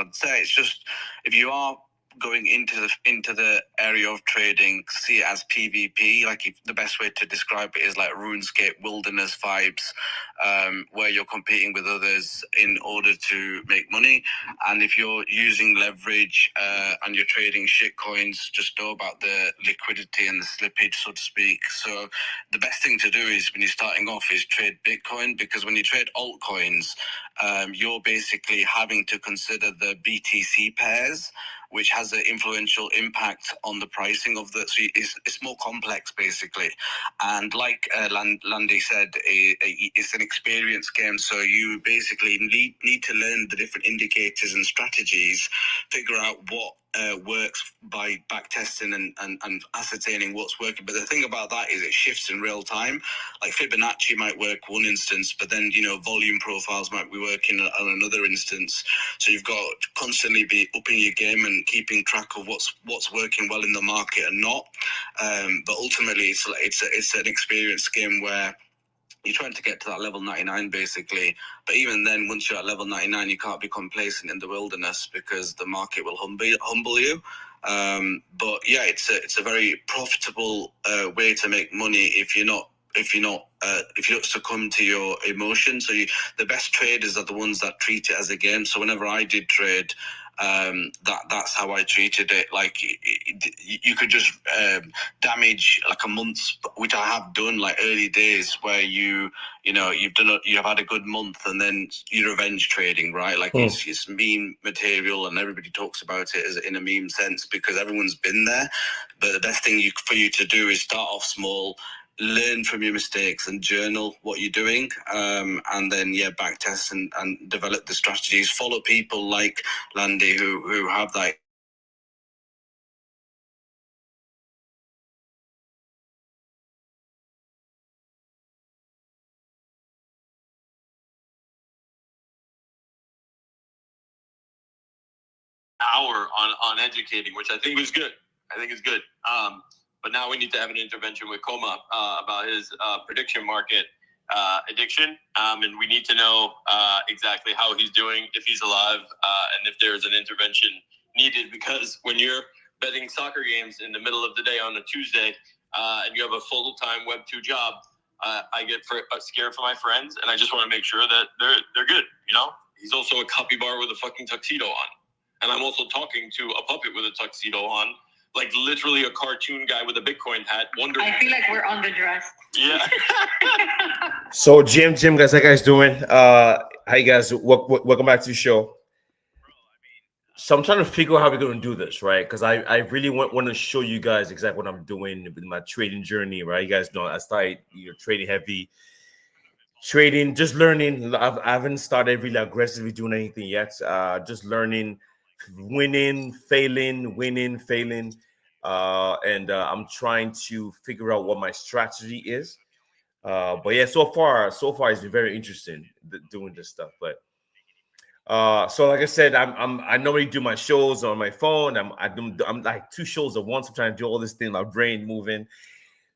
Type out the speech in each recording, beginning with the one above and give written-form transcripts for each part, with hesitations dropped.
I'd say it's just, if you are going into the area of trading, see it as PvP. Like, if the best way to describe it is like RuneScape wilderness vibes, where you're competing with others in order to make money. And if you're using leverage and you're trading shit coins, just know about the liquidity and the slippage, so to speak. So the best thing to do is, when you're starting off, is trade Bitcoin, because when you trade altcoins, you're basically having to consider the BTC pairs, which has an influential impact on the pricing of the. So it's more complex, basically. And like Landy said, it's an experience game. So you basically need to learn the different indicators and strategies, figure out what works by back testing and ascertaining what's working. But the thing about that is it shifts in real time. Like Fibonacci might work one instance, but then, volume profiles might be working on another instance. So you've got to constantly be upping your game and keeping track of what's working well in the market and not. But ultimately, it's an experience game where you're trying to get to that level 99, basically. But even then, once you're at level 99, you can't be complacent in the wilderness, because the market will humble you. But yeah, it's a very profitable way to make money if you don't succumb to your emotions. So the best traders are the ones that treat it as a game. So whenever I did trade, that's how I treated it. Like, you could just damage like a month, which I have done, like early days, where you've had a good month, and then you're revenge trading, right? Like, it's meme material, and everybody talks about it as in a meme sense, because everyone's been there. But the best thing for you to do is start off small, learn from your mistakes, and journal what you're doing, and then back test and develop the strategies. Follow people like Landy who have that. Hour on educating, which I think was good. I think it's good. But now we need to have an intervention with Koma about his prediction market addiction, and we need to know exactly how he's doing, if he's alive, and if there's an intervention needed. Because when you're betting soccer games in the middle of the day on a Tuesday, and you have a full-time Web2 job, I get scared for my friends, and I just want to make sure that they're good. He's also a capybara with a fucking tuxedo on. And I'm also talking to a puppet with a tuxedo on, like literally a cartoon guy with a Bitcoin hat. I feel like we're underdressed. Yeah. So Jim, guys, how you guys doing? How you guys? Welcome back to the show. So I'm trying to figure out how we're going to do this, right? Because I really want to show you guys exactly what I'm doing with my trading journey, right? You guys know I started trading heavy. Trading, just learning. I haven't started really aggressively doing anything yet. Just learning, winning, failing, winning, failing, and I'm trying to figure out what my strategy is. But yeah, so far it's been very interesting doing this stuff. But so like I said, I normally do my shows on my phone. I'm like 2 shows at once. I'm trying to do all this thing, my brain moving.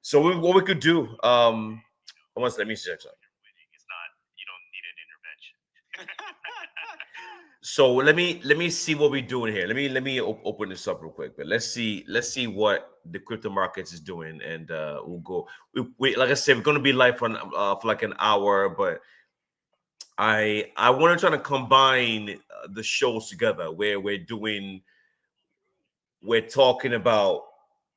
So what we could do, once let me check something. So let me see what we're doing here. Let me open this up real quick. But let's see what the crypto markets is doing, and we'll go. We like I said, we're gonna be live for like an hour, but I want to try to combine the shows together where we're talking about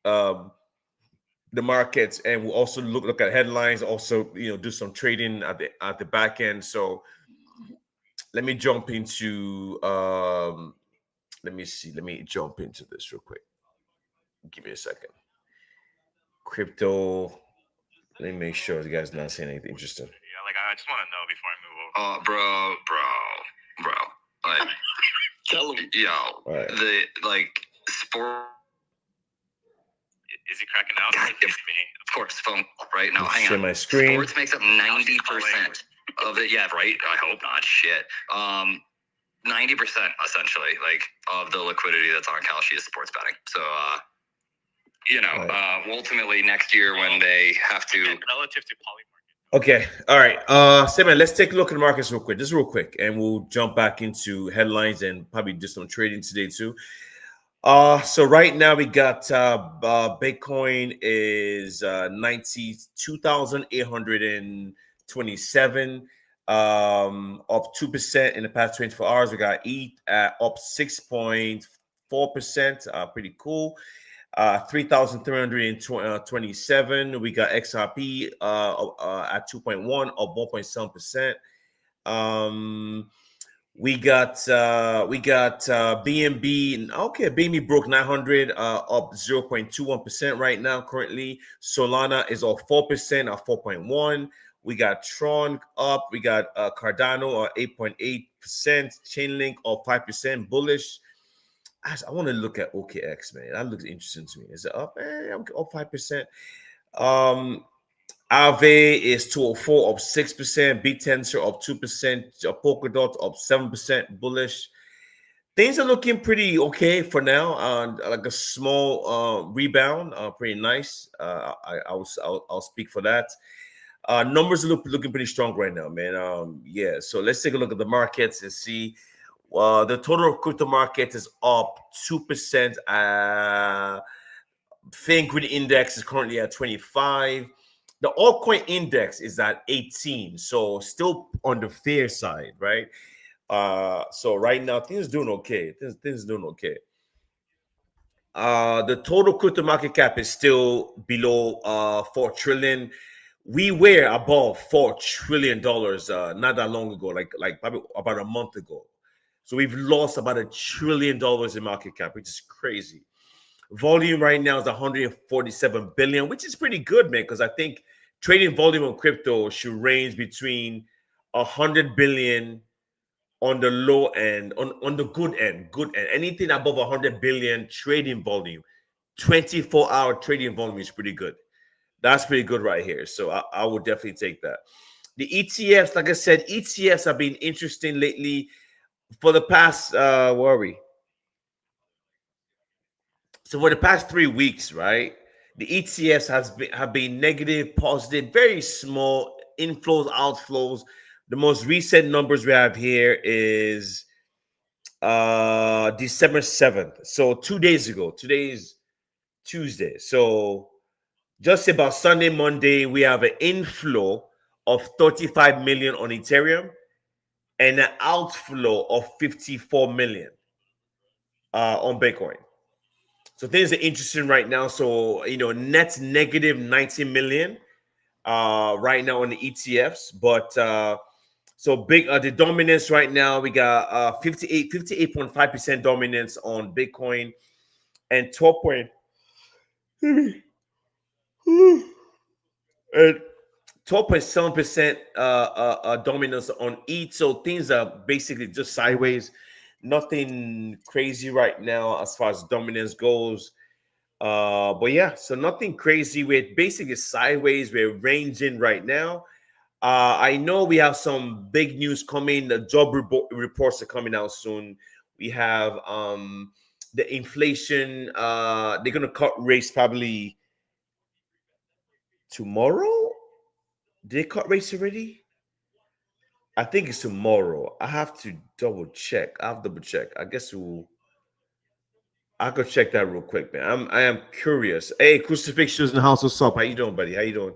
the markets, and we'll also look at headlines. Also, do some trading at the back end. So let me jump into let me jump into this real quick. Give me a second. Crypto. Let me make sure you guys not saying anything interesting. Yeah, like I just want to know before I move over. Oh, bro. Like, tell him. Yo, right. The sport. Is he cracking out? God, of course, phone right now. Hang share on. My screen. Sports makes up 90% of it. Yeah, right. I hope not. Shit. 90% essentially, like, of the liquidity that's on Kalshi is sports betting. So, ultimately next year when they have to relative to Poly market. Okay. All right. Simon, let's take a look at the markets real quick, just real quick, and we'll jump back into headlines and probably just some trading today too. So right now we got Bitcoin is 92,827, up 2% in the past 24 hours. We got ETH up 6.4%, pretty cool. 3,327. We got XRP at 2.1, up 1.7%. We got BNB. Okay, BNB broke 900, up 0.21% right now. Currently, Solana is up 4%, at 4.1. We got Tron up. We got Cardano at 8.8%. Chainlink up 5%, bullish. I want to look at OKX, man. That looks interesting to me. Is it up? I'm up 5%. Aave is 204, up 6%. BitTensor up 2%. Polkadot up 7%, bullish. Things are looking pretty okay for now. Like a small rebound, pretty nice. I'll speak for that. Numbers are looking pretty strong right now, man. Yeah. So let's take a look at the markets and see. The total crypto market is up 2%. Fingrid index is currently at 25. The altcoin index is at 18, so still on the fair side, right? So right now things doing okay. Things doing okay. The total crypto market cap is still below 4 trillion. We were above $4 trillion not that long ago, like probably about a month ago. So we've lost about $1 trillion in market cap, which is crazy. Volume right now is 147 billion, which is pretty good, man, because I think trading volume on crypto should range between 100 billion on the low end, on the good end. Anything above 100 billion trading volume, 24-hour trading volume is pretty good. That's pretty good right here. So I would definitely take that. The ETFs, like I said, ETFs have been interesting lately. For the past, where are we? So for the past 3 weeks, right, the ETFs have been negative, positive, very small inflows, outflows. The most recent numbers we have here is December 7th. So 2 days ago. Today's Tuesday. So just about Sunday, Monday, we have an inflow of 35 million on Ethereum and an outflow of 54 million on Bitcoin. So things are interesting right now. So, net negative 90 million right now on the ETFs. But so big, the dominance right now, we got 58.5% dominance on Bitcoin and 12.7% dominance on ETH. So things are basically just sideways. Nothing crazy right now as far as dominance goes. But yeah, so nothing crazy. We're basically sideways. We're ranging right now. I know we have some big news coming. The job reports are coming out soon. We have the inflation. They're gonna cut rates probably tomorrow. Did they cut rates already? I think it's tomorrow. I have to double check. I guess I could check that real quick, man. I am curious. Hey, Crucifixus in the house. What's up? How you doing, buddy? How you doing?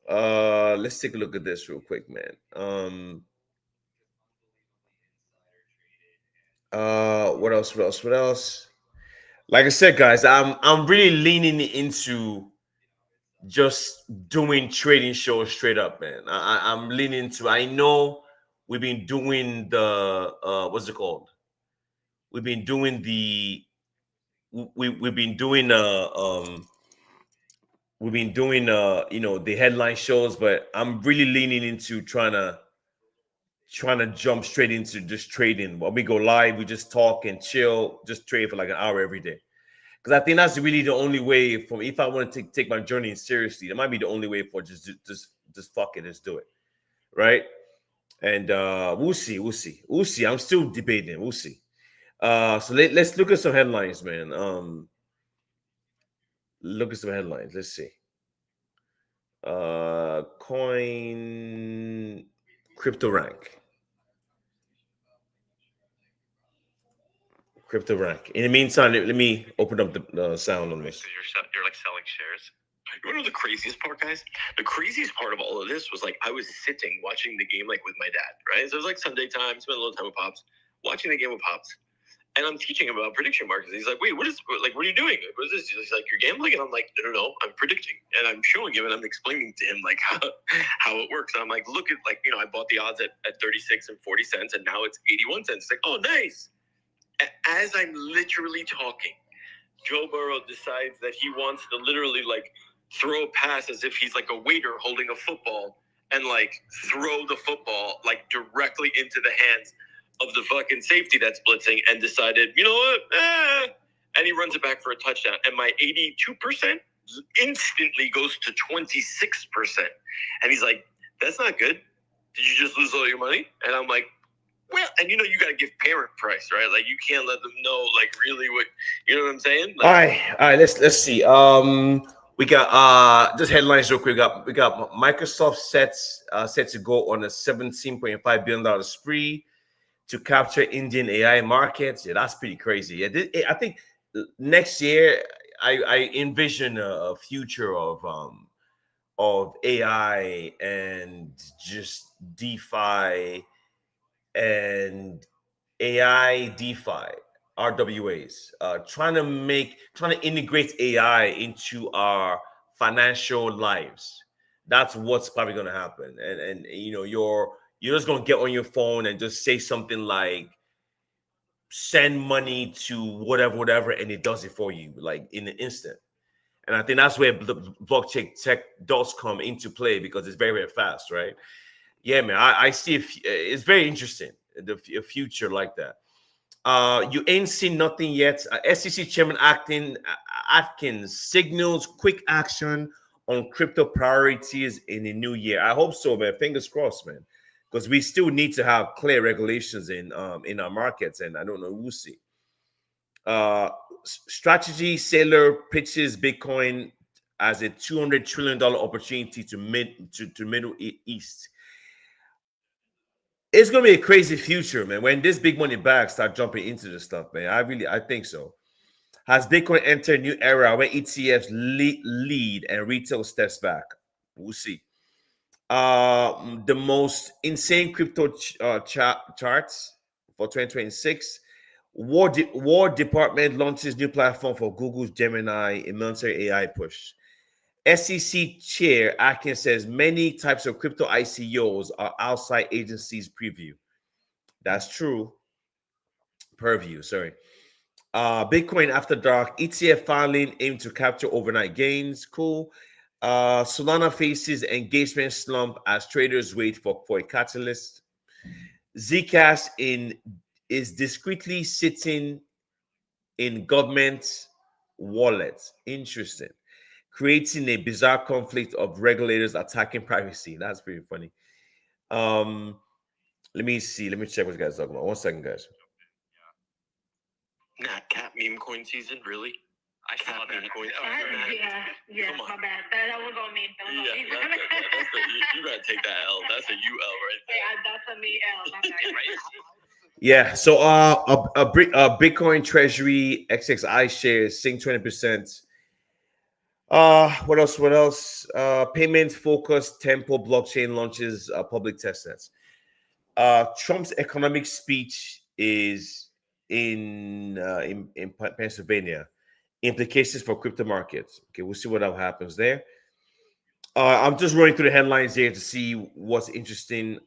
Let's take a look at this real quick, man. What else? Like I said, guys, I'm really leaning into just doing trading shows straight up, man. I'm leaning into. I know we've been doing the what's it called? We've been doing the we've been doing the headline shows, but I'm really leaning into trying to jump straight into just trading. When we go live, we just talk and chill, just trade for like an hour every day. Because I think that's really the only way for me. If I want to take my journey seriously, that might be the only way for just fuck it, let's do it, right? And we'll see. I'm still debating. We'll see. So let's look at some headlines, man. Look at some headlines. Let's see. Coin crypto rank. Crypto rank. In the meantime, let me open up the sound on this. So you're like selling shares. You want to know the craziest part, guys? The craziest part of all of this was like I was sitting watching the game like with my dad, right? So it was like Sunday time, spent a little time with Pops, watching the game with Pops. And I'm teaching him about prediction markets. He's like, wait, what are you doing? What is this? He's like, you're gambling? And I'm like, no, I'm predicting. And I'm showing him and I'm explaining to him like how it works. And I'm like, look at I bought the odds at 36 and 40 cents and now it's 81 cents. It's like, oh, nice. As I'm literally talking, Joe Burrow decides that he wants to literally like throw a pass as if he's like a waiter holding a football and like throw the football like directly into the hands of the fucking safety that's blitzing and decided, you know what? And he runs it back for a touchdown. And my 82% instantly goes to 26%. And he's like, that's not good. Did you just lose all your money? And I'm like, well, and you got to give parent price, right? Like you can't let them know like really what, you know what I'm saying? Like, all right, let's see. We got just headlines real quick. We got Microsoft set to go on a $17.5 billion spree to capture Indian AI markets. Yeah, that's pretty crazy. Yeah, I think next year I envision a future of AI and just DeFi and AI DeFi RWAs, trying to integrate AI into our financial lives. That's what's probably going to happen. And you're just going to get on your phone and just say something like send money to whatever, and it does it for you like in an instant. And I think that's where the blockchain tech does come into play because it's very, very fast, right? Yeah, man, I see it's very interesting, the future like that. You ain't seen nothing yet. SEC Chairman Atkins signals quick action on crypto priorities in the new year. I hope so, man. Fingers crossed, man, because we still need to have clear regulations in our markets, and I don't know, we'll see. Strategy Sailor pitches Bitcoin as a $200 trillion opportunity to Middle East. It's gonna be a crazy future, man. When this big money bags start jumping into this stuff, man, I think so. Has Bitcoin entered a new era where ETFs lead and retail steps back? We'll see. The most insane crypto charts for 2026. War Department launches new platform for Google's Gemini, a military AI push. SEC Chair Atkins says many types of crypto ICOs are outside agencies' preview. That's true. Purview, sorry. Bitcoin after dark, ETF filing aim to capture overnight gains. Cool. Solana faces engagement slump as traders wait for a catalyst. Zcash is discreetly sitting in government wallets. Interesting. Creating a bizarre conflict of regulators attacking privacy. That's pretty funny. Let me see. Let me check what you guys are talking about. 1 second, guys. Not cat meme coin season, really? I cat meme coin season. Yeah, my bad. That was on me. You gotta take that L. That's a UL right there. Yeah, that's a me L. My bad. Right? Yeah. So a Bitcoin Treasury XXI shares sink 20%. What else? Payment focused Tempo blockchain launches public testnets. Trump's economic speech is in Pennsylvania. Implications for crypto markets. Okay, we'll see what happens there. I'm just running through the headlines here to see what's interesting.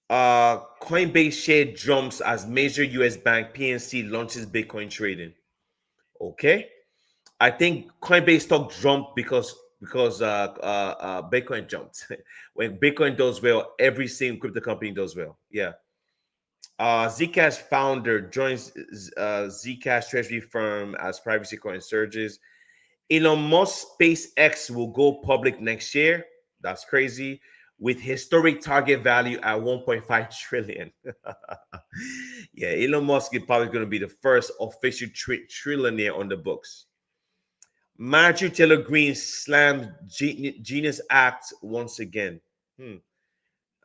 Coinbase share jumps as major US bank PNC launches Bitcoin trading. Okay, I think Coinbase stock jumped because Bitcoin jumped. When Bitcoin does well, every single crypto company does well. Yeah. Zcash founder joins Zcash treasury firm as privacy coin surges. Elon Musk SpaceX will go public next year. That's crazy. With historic target value at 1.5 trillion. Yeah, Elon Musk is probably going to be the first official trillionaire on the books. Marjorie Taylor Greene slams Genius Act once again.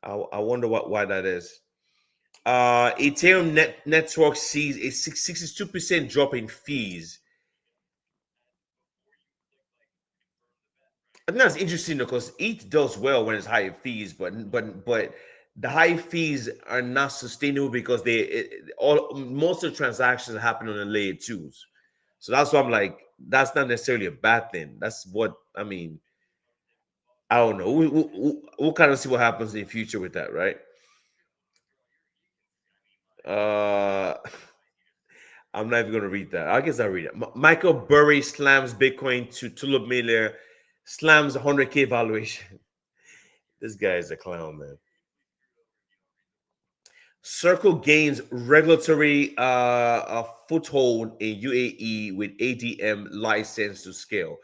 I wonder why that is. Ethereum network sees a 62% drop in fees. I think that's interesting because ETH does well when it's high fees, but the high fees are not sustainable because most of the transactions happen on the layer twos. So that's why I'm like, that's not necessarily a bad thing. That's what I mean. I don't know. We'll kind of see what happens in the future with that, right? I'm not even going to read that. I guess I'll read it. Michael Burry slams Bitcoin to Tulip Miller, slams 100K valuation. This guy is a clown, man. Circle gains regulatory foothold in UAE with ADM license to scale.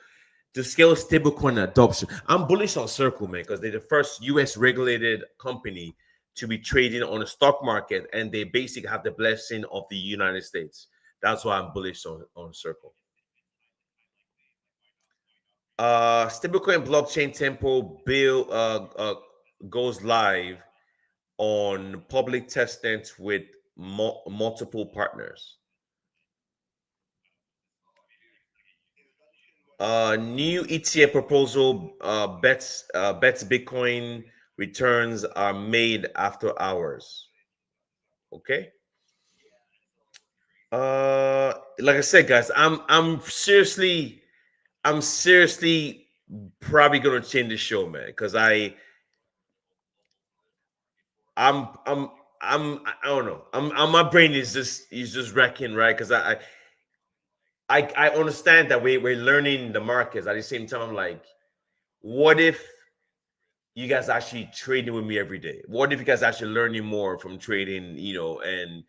To scale stablecoin adoption. I'm bullish on Circle, man, because they're the first US regulated company to be trading on the stock market, and they basically have the blessing of the United States. That's why I'm bullish on Circle. Stablecoin blockchain Tempo bill goes live on public testnet with multiple partners. New ETF proposal bets Bitcoin returns are made after hours. Okay. Like I said, guys, I'm seriously probably gonna change the show, man, because I don't know. My brain is just wrecking, right? Because I understand that we're learning the markets. At the same time, I'm like, what if you guys actually trading with me every day? What if you guys actually learning more from trading, and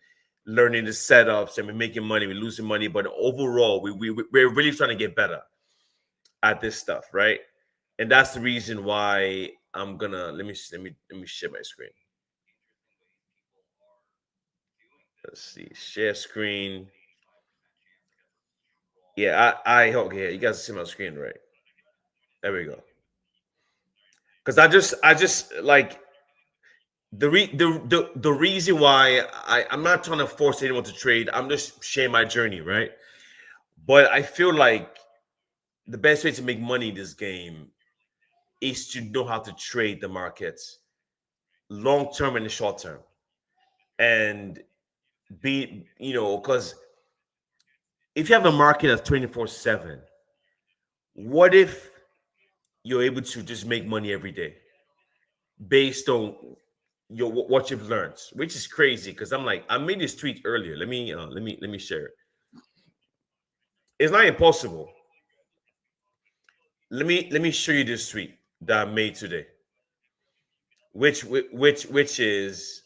learning the setups, and we're making money, we're losing money, but overall, we're really trying to get better at this stuff, right? And that's the reason why I'm gonna let me share my screen. Let's see, share screen. Yeah, okay, you guys see my screen, right? There we go. Because I just like the reason why I'm not trying to force anyone to trade. I'm just sharing my journey, right? But I feel like the best way to make money in this game is to know how to trade the markets long term and the short term, and because if you have a market that's 24/7, what if you're able to just make money every day based on what you've learned, which is crazy because I'm like, I made this tweet earlier. Let me share it. It's not impossible. Let me show you this tweet that I made today, which is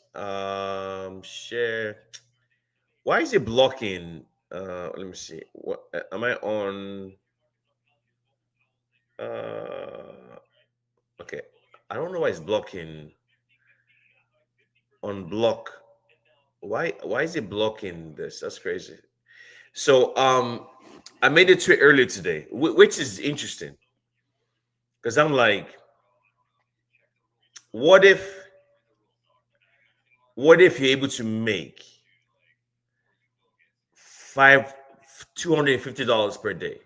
share. Why is it blocking? Let me see. What am I on? Okay, I don't know why it's blocking. Unblock. Why is it blocking this? That's crazy. So I made a tweet earlier today, which is interesting because I'm like, what if you're able to make $250 per day?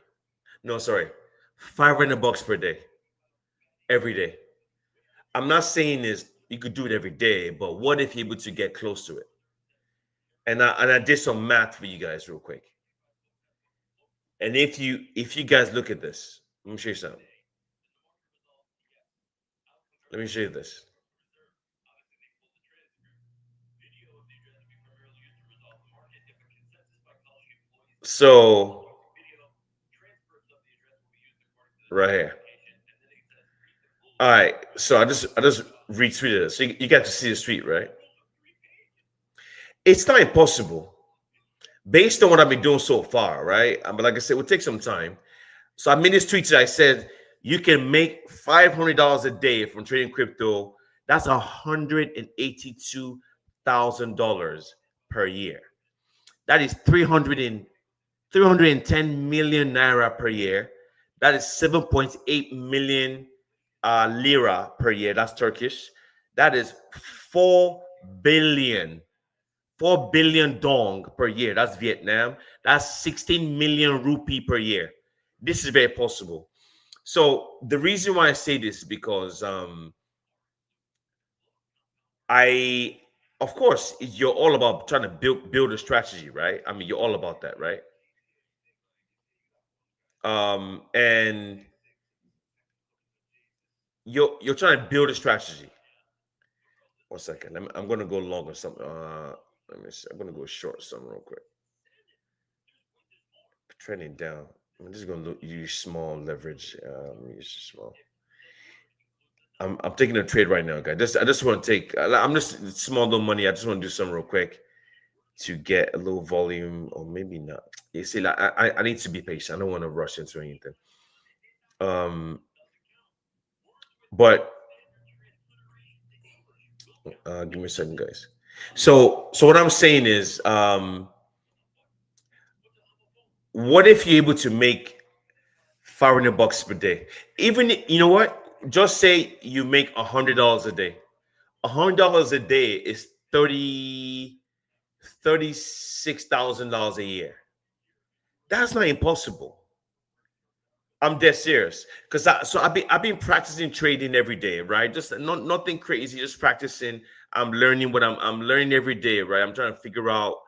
No, sorry, $500 per day, every day. I'm not saying this you could do it every day, but what if you're able to get close to it? And I did some math for you guys real quick. And if you guys look at this, let me show you something. Let me show you this. So right here. All right. So I just retweeted it. So you got to see the tweet, right? It's not impossible based on what I've been doing so far, right? But like I said, it will take some time. So I made this tweet that I said you can make $500 a day from trading crypto. That's $182,000 per year. That is 310 million naira per year. That is 7.8 million lira per year. That's Turkish. That is 4 billion. 4 billion dong per year. That's Vietnam. That's 16 million rupee per year. This is very possible. So the reason why I say this is because I, of course, you're all about trying to build a strategy, right? I mean, you're all about that, right? And you're trying to build a strategy. 1 second. I'm gonna go long or something. Let me see. I'm gonna go short some real quick. Trending down. I'm just gonna use small leverage. Use small. I'm taking a trade right now, guys. I just want to take. I'm just small little money. I just want to do something real quick to get a little volume, or maybe not. You see, like I need to be patient. I don't want to rush into anything. But give me a second, guys. So what I'm saying is, what if you're able to make $500 per day? Even you know what? Just say you make $100 a day. $100 a day is $36,000 a year. That's not impossible. I'm dead serious because I've been practicing trading every day, right? Just nothing crazy, just practicing. I'm learning what I'm learning every day, right? I'm trying to figure out,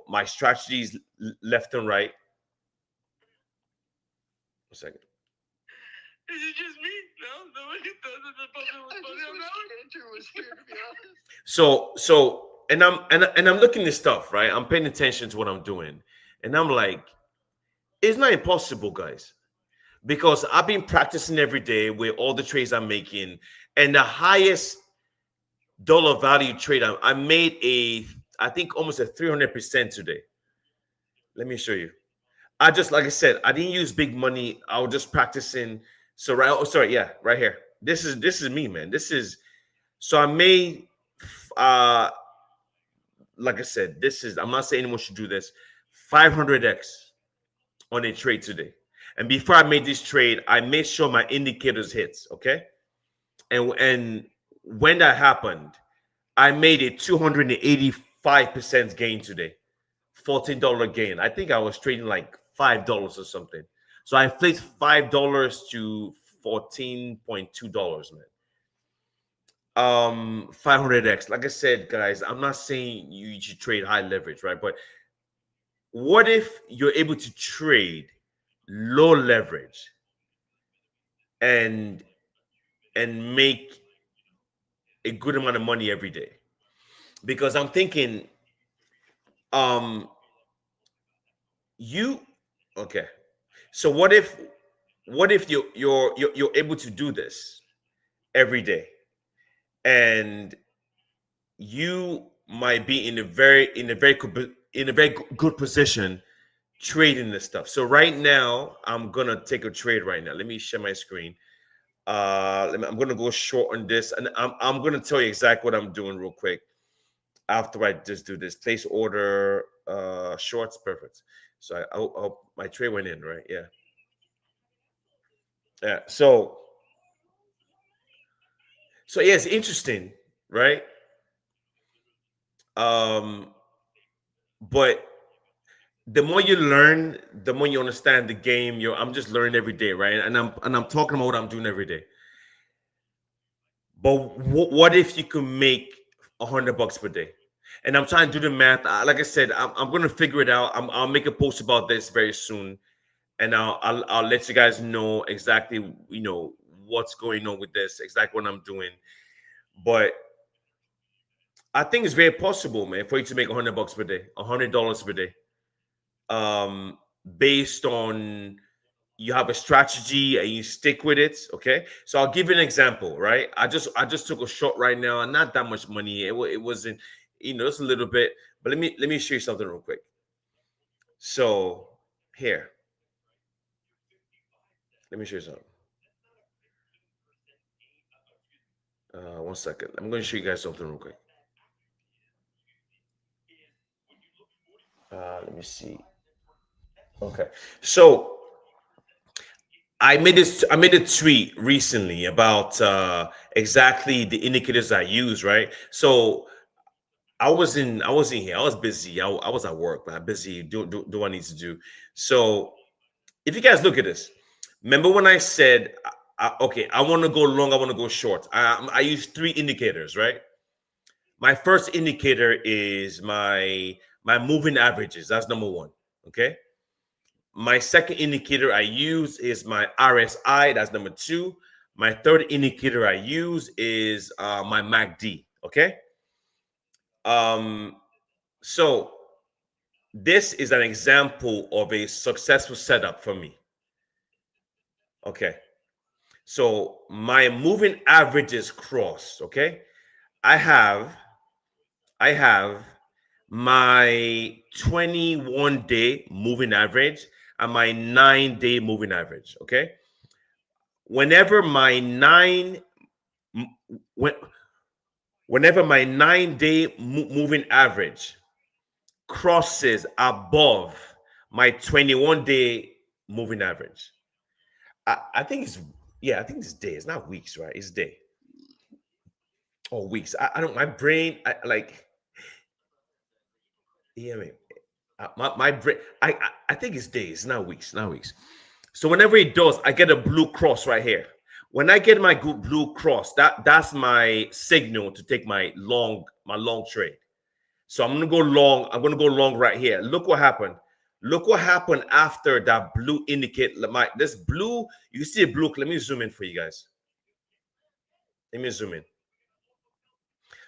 my strategies left and right. 1 second. Is it just me? No, nobody thought that the puzzle was funny. Andrew was scared, to be honest. So and I'm looking at stuff, right? I'm paying attention to what I'm doing, and I'm like, it's not impossible, guys, because I've been practicing every day with all the trades I'm making, and the highest dollar value trade I made I think almost a 300% today. Let me show you. Like I said, I didn't use big money. I was just practicing. So right here. This is me, man. So I made like I said, I'm not saying anyone should do this. 500x on a trade today. And before I made this trade, I made sure my indicators hits, okay? And when that happened, I made a 285% gain today. $14 gain. I think I was trading like $5 or something. So I flipped $5 to $14.2, man. 500x. Like I said, guys, I'm not saying you should trade high leverage, right? But what if you're able to trade low leverage and make a good amount of money every day? Because I'm thinking, okay. So what if you're able to do this every day, and you might be in a very good position trading this stuff. So right now, I'm gonna take a trade right now. Let me share my screen. I'm gonna go short on this, and I'm gonna tell you exactly what I'm doing real quick after I just do this. Place order shorts, perfect. So my trade went in, right? Yeah. So yeah, it's interesting, right? But the more you learn, the more you understand the game. I'm just learning every day, right? And I'm talking about what I'm doing every day. But what if you can make $100 per day? And I'm trying to do the math. Like I said, I'm going to figure it out. I'll make a post about this very soon, and I'll let you guys know exactly what's going on with this, exactly what I'm doing. But I think it's very possible, man, for you to make $100 per day, $100 per day, based on you have a strategy and you stick with it. Okay, so I'll give you an example, right? I just took a short right now, and not that much money. It wasn't, it's a little bit, but let me show you something real quick. So here, let me show you something. 1 second. I'm going to show you guys something real quick. Let me see. Okay, so I made a tweet recently about exactly the indicators I use, right? So I wasn't here. I was busy. I was at work, but I'm busy. Do I need to do? So if you guys look at this, remember when I said, okay, I want to go long, I want to go short. I use 3 indicators, right? My first indicator is my moving averages. That's number 1. Okay. My second indicator I use is my RSI. That's number 2. My third indicator I use is my MACD. Okay. So this is an example of a successful setup for me. Okay. So my moving averages crossed. Okay. I have my 21-day moving average and my 9-day moving average. Okay. Whenever my 9-day moving average crosses above my 21-day moving average, I think it's day. It's not weeks, right? It's day. Or weeks. I don't. My brain. Yeah, I mean, my brain. I think it's days, not weeks. Not weeks. So whenever it does, I get a blue cross right here. When I get my blue cross, that's my signal to take my long trade. So I'm gonna go long. I'm gonna go long right here. Look what happened. Look what happened after that blue indicate this blue. You see a blue. Let me zoom in for you guys. Let me zoom in.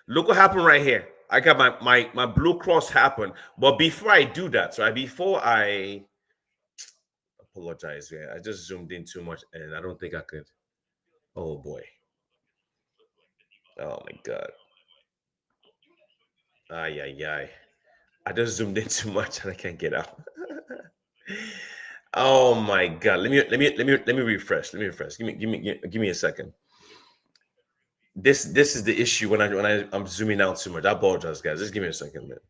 Look what happened right here. I got my blue cross happen. But before I do that, right? Before I apologize, yeah, I just zoomed in too much and I don't think I could. Oh boy. Oh my god. Ay. I just zoomed in too much and I can't get out. Oh my god. Let me refresh. Let me refresh. Give me a second. This is the issue when I'm zooming out too much. I apologize, guys. Just give me a second, man.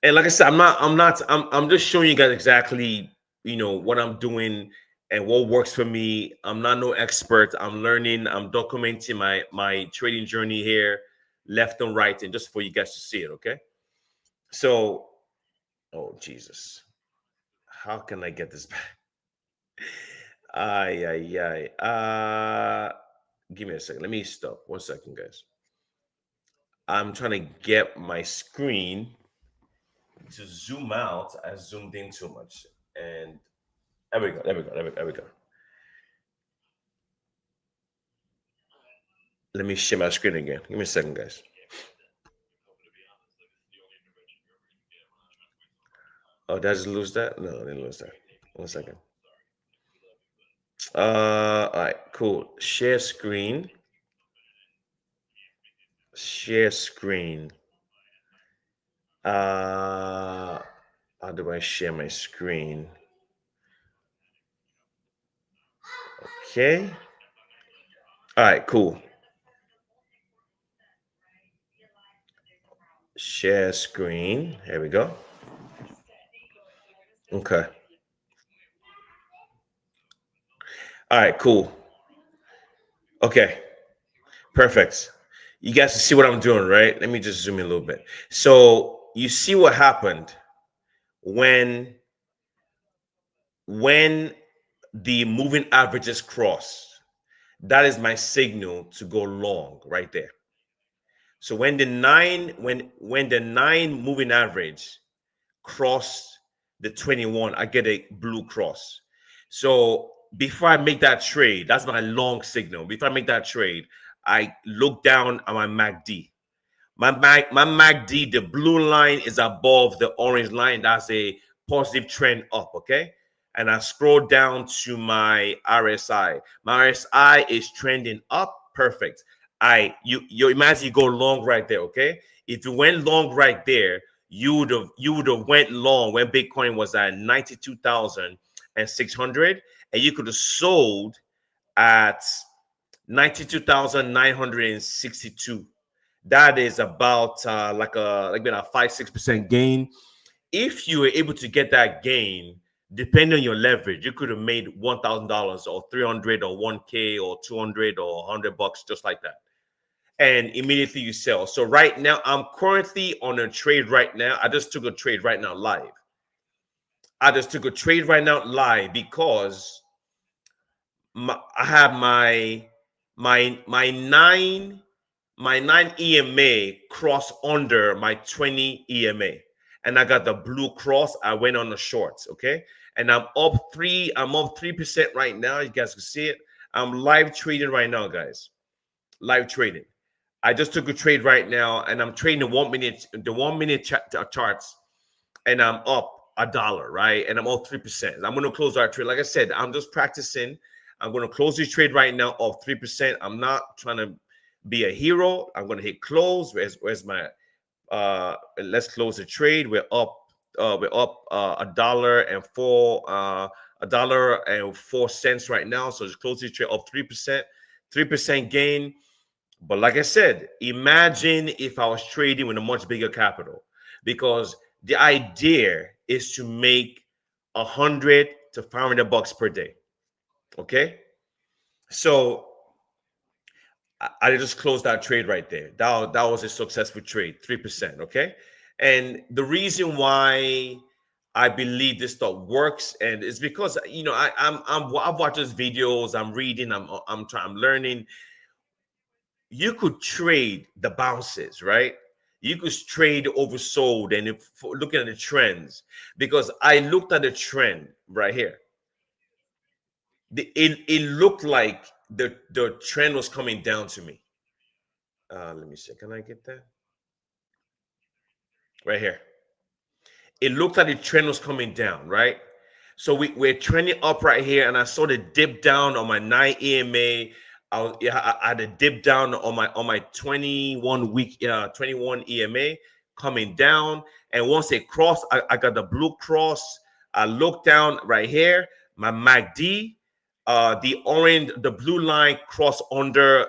And like I said, I'm just showing you guys exactly, what I'm doing and what works for me. I'm not no expert. I'm learning. I'm documenting my trading journey here, left and right, and just for you guys to see it. Okay. So, oh Jesus, how can I get this back? Give me a second. Let me stop. 1 second, guys. I'm trying to get my screen to zoom out. I zoomed in too much. And there we go. Let me share my screen again. Give me a second, guys. Oh, did I just lose that? No, I didn't lose that. 1 second. All right, cool. Share screen. How do I share my screen? Okay. All right, cool. Share screen. Here we go. Okay. All right, cool. Okay. Perfect. You guys can see what I'm doing, right? Let me just zoom in a little bit. So you see what happened when the moving averages cross. That is my signal to go long right there. So when the 9 moving average cross the 21, I get a blue cross. So before I make that trade, that's my long signal. Before I make that trade, I look down at my MACD. My MACD, the blue line is above the orange line. That's a positive trend up, okay? And I scroll down to my RSI. My RSI is trending up. Perfect. You imagine you go long right there, okay? If you went long right there, you would have went long when Bitcoin was at 92,600, and you could have sold at 92,962. That is about like a 5-6% gain. If you were able to get that gain, depending on your leverage, you could have made $1,000 or 300 or 1K or 200 or $100 just like that. And immediately you sell. So right now, I'm currently on a trade right now. I just took a trade right now live. Because I have my 9 EMA cross under my 20 EMA, and I got the blue cross. I went on the shorts, okay, and I'm up 3% right now. You guys can see it. I'm live trading right now, guys. Live trading. I just took a trade right now, and I'm trading the 1 minute charts, and I'm up $1, right? And I'm up 3%. I'm going to close our trade. Like I said, I'm just practicing. I'm going to close this trade right now of 3%. I'm not trying to be a hero. I'm going to hit close. Where's my let's close the trade. We're up $1.04 right now. So just close this trade up 3% gain. But like I said, imagine if I was trading with a much bigger capital, because the idea is to make $100 to $500 per day. Okay, so I just closed that trade right there. That was a successful trade, 3%. Okay, and the reason why I believe this stuff works, and it's because I've watched those videos, I'm reading, I'm learning. You could trade the bounces, right? You could trade oversold, and looking at the trends, because I looked at the trend right here. It looked like the trend was coming down to me. Let me see. Can I get that? Right here. It looked like the trend was coming down, right? So we're trending up right here, and I saw the dip down on my 9 EMA. I had a dip down on my 21 EMA coming down, and once it crossed, I got the blue cross. I looked down right here, my MACD, the blue line crossed under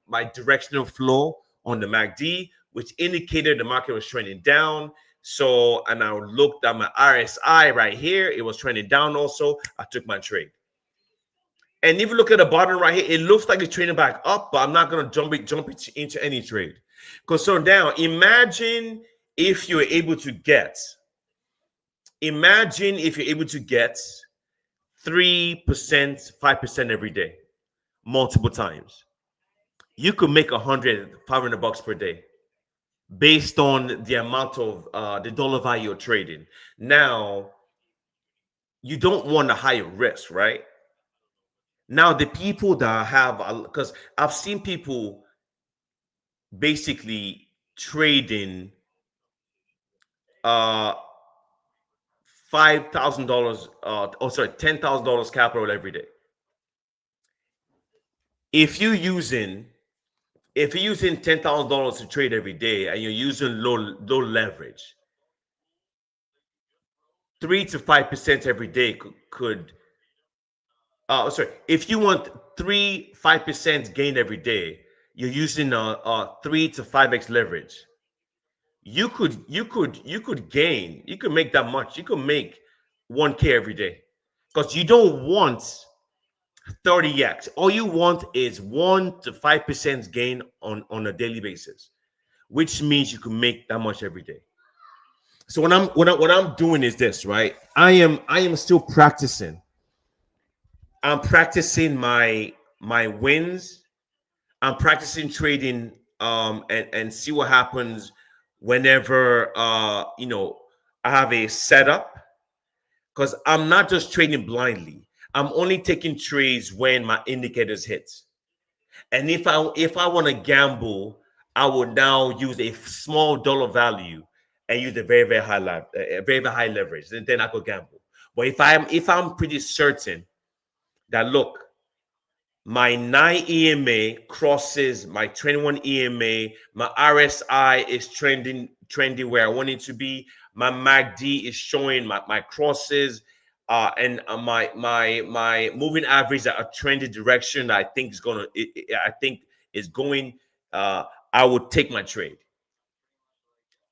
my directional flow on the MACD, which indicated the market was trending down. So, and I looked at my RSI right here, it was trending down also. I took my trade. And if you look at the bottom right here, it looks like it's trading back up, but I'm not going to jump into any trade. Because so now, imagine if you're able to get 3%, 5% every day, multiple times. You could make $100, $500 per day based on the amount of the dollar value you're trading. Now, you don't want a higher risk, right? Now, the people that have, because I've seen people basically trading $5,000, $10,000 capital every day. If you're using $10,000 to trade every day, and you're using low leverage, 3 to 5% every day could if you want 5% gain every day, you're using 3 to 5x leverage. You could make that much. You could make 1K every day, because you don't want 30x. All you want is 1 to 5% gain on a daily basis, which means you can make that much every day. So what I'm doing is this, right? I am still practicing. I'm practicing my wins. I'm practicing trading and see what happens whenever I have a setup, because I'm not just trading blindly. I'm only taking trades when my indicators hit. And if I want to gamble, I would now use a small dollar value and use a very, very high leverage. And then I could gamble. But if I'm pretty certain that, look, my 9 EMA crosses my 21 EMA, my RSI is trending where I want it to be, my MACD is showing my crosses, and my moving average are trending direction that I think is going, I would take my trade.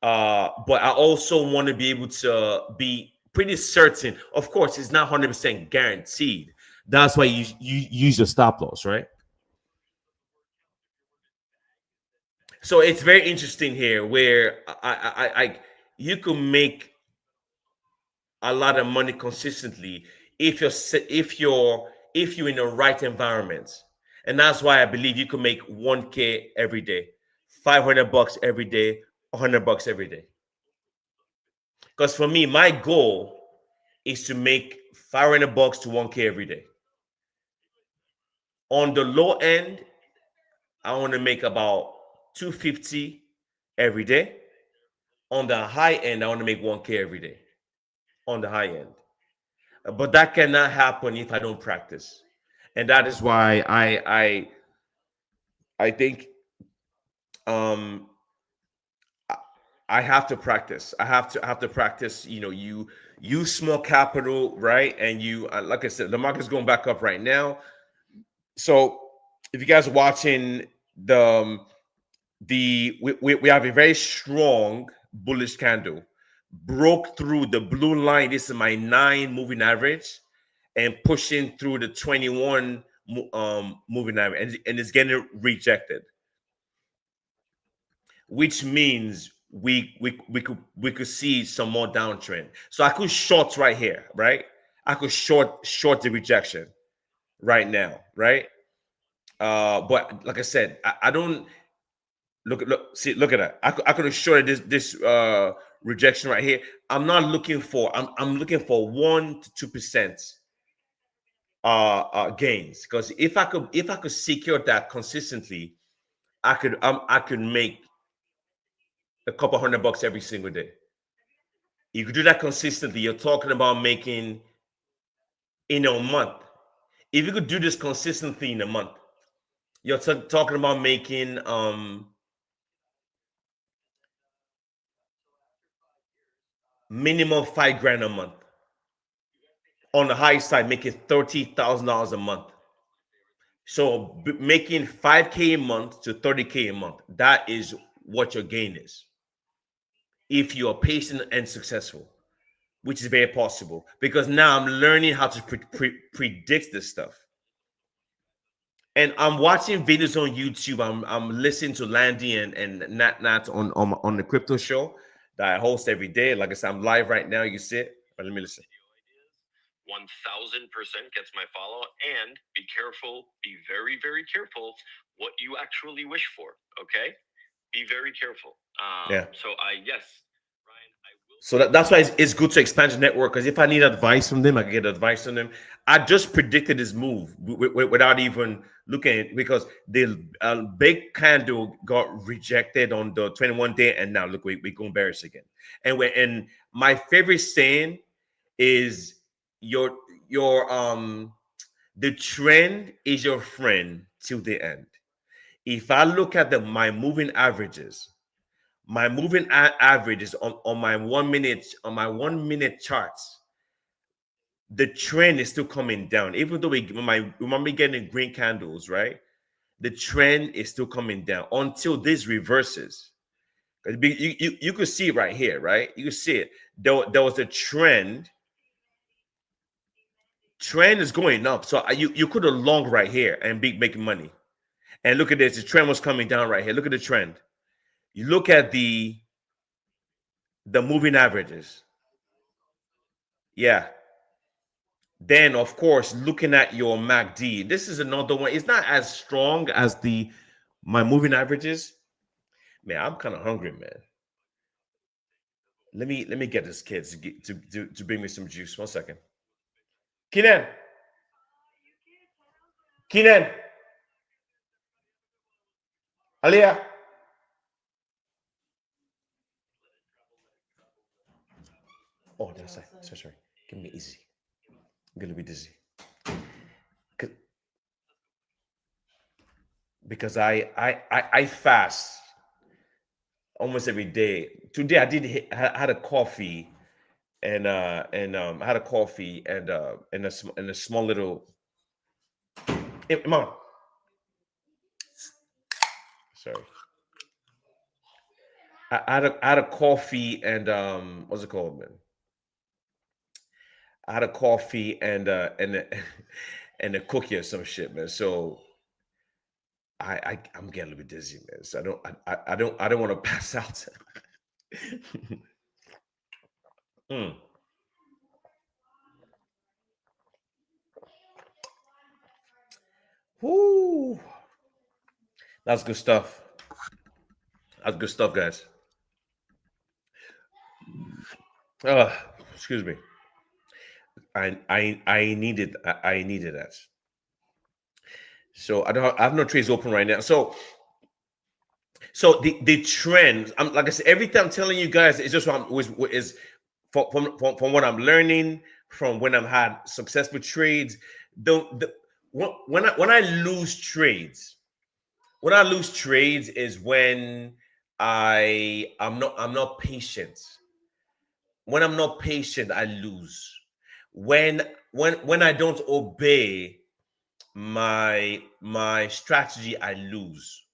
But I also want to be able to be pretty certain. Of course, it's not 100% guaranteed. That's why you use your stop loss, right? So it's very interesting here, where I you can make a lot of money consistently if you're in the right environment, and that's why I believe you can make 1K every day, $500 every day, $100 every day. Because for me, my goal is to make $500 to 1K every day. On the low end, I want to make about 250 every day. On the high end, I want to make 1K every day. On the high end. But that cannot happen if I don't practice. And that is why I think um I have to practice. I have to practice. You use small capital, right? And you, like I said, the market's going back up right now. So if you guys are watching we have a very strong bullish candle, broke through the blue line. This is my 9 moving average, and pushing through the 21 moving average, and it's getting rejected, which means we could see some more downtrend. So I could short right here, right? I could short the rejection right now, right? But like I said, I don't look at that. I could have shorted this rejection right here. I'm not looking for. I'm looking for 1 to 2% gains, because if I could secure that consistently, I could make a couple $100 every single day. You could do that consistently. You're talking about making in a month. If you could do this consistently in a month, you're talking about making minimum $5,000 a month. On the high side, making $30,000 a month. So making 5K a month to 30K a month, that is what your gain is, if you are patient and successful, which is very possible, because now I'm learning how to predict this stuff. And I'm watching videos on YouTube. I'm listening to Landy and Nat on the crypto show that I host every day. Like I said, I'm live right now. You see it? But let me listen. 1000% gets my follow. And be careful, be very, very careful what you actually wish for. Okay, be very careful. Yeah. So yes, Ryan, I will. So that's why it's good to expand your network, because if I need advice from them, I can get advice from them. I just predicted this move without even looking at it, because the big candle got rejected on the 21 day, and now look, we're going bearish again. And my favorite saying is the trend is your friend till the end. If I look at my moving averages, my moving averages on my 1 minute charts, the trend is still coming down. Even though we might be getting green candles, right? The trend is still coming down until this reverses. You could see it right here, right? You can see it. There was a trend. Trend is going up. So you could have long right here and be making money. And look at this. The trend was coming down right here. Look at the trend. You look at the moving averages. Yeah. Then, of course, looking at your MACD, this is another one. It's not as strong as my moving averages. Man, I'm kind of hungry, man. Let me get this kid to bring me some juice. 1 second. Keenan. Aliyah. Oh, that's right. Sorry. Give me easy. I'm gonna be dizzy. Because I fast almost every day. Today I had a coffee and I had a coffee and in a small little. Hey, Mom. Sorry. I had a coffee and what's it called, man? I had a coffee and and a cookie or some shit, man. So I'm getting a little bit dizzy, man. So I don't want to pass out. Mm. Woo. That's good stuff. That's good stuff, guys. Excuse me. I needed that. So I have no trades open right now. So the trends. I'm like I said, everything I'm telling you guys is just what is from what I'm learning from when I've had successful trades. When I lose trades, is when I'm not patient. When I'm not patient, I lose. When I don't obey my strategy, I lose.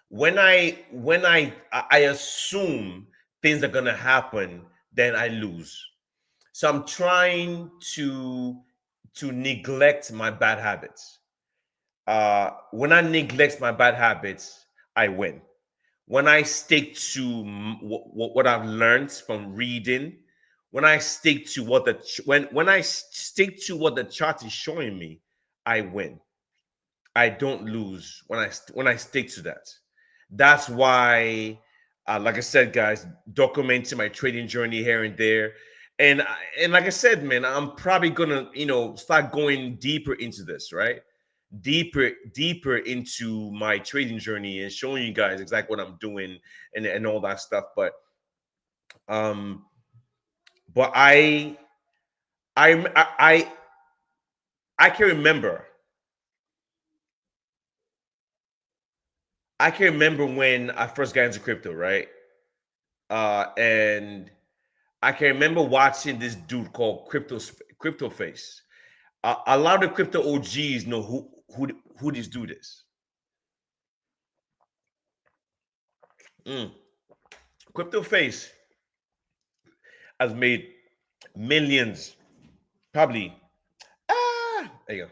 When I assume things are gonna happen, then I lose. So I'm trying to neglect my bad habits. When I neglect my bad habits, I win. When I stick to what I've learned from reading, when I stick to what when I stick to what the chart is showing me, I win. I don't lose when I stick to that. That's why, like I said, guys, documenting my trading journey here and there, and like I said, man, I'm probably gonna start going deeper into this, right? Deeper into my trading journey and showing you guys exactly what I'm doing and all that stuff. But I can remember. I can remember when I first got into crypto, right? And I can remember watching this dude called Crypto Face. A lot of the crypto OGs know who this dude is. Crypto Face has made millions, probably. There you go.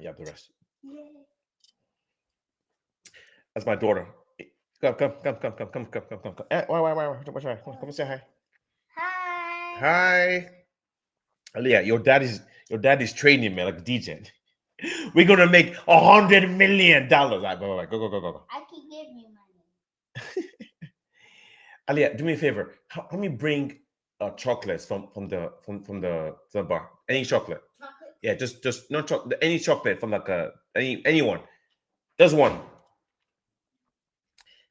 You have the rest. That's my daughter. Come. Why? Come and say hi. Hi. Aliyah, your dad is training, man, like a DJ. We're gonna make $100 million. Right, go. I can give you money. Aliyah, do me a favor. Help me bring chocolates from the bar. Any chocolate. Chocolate? Yeah, just no chocolate. Any chocolate from like anyone. Just one.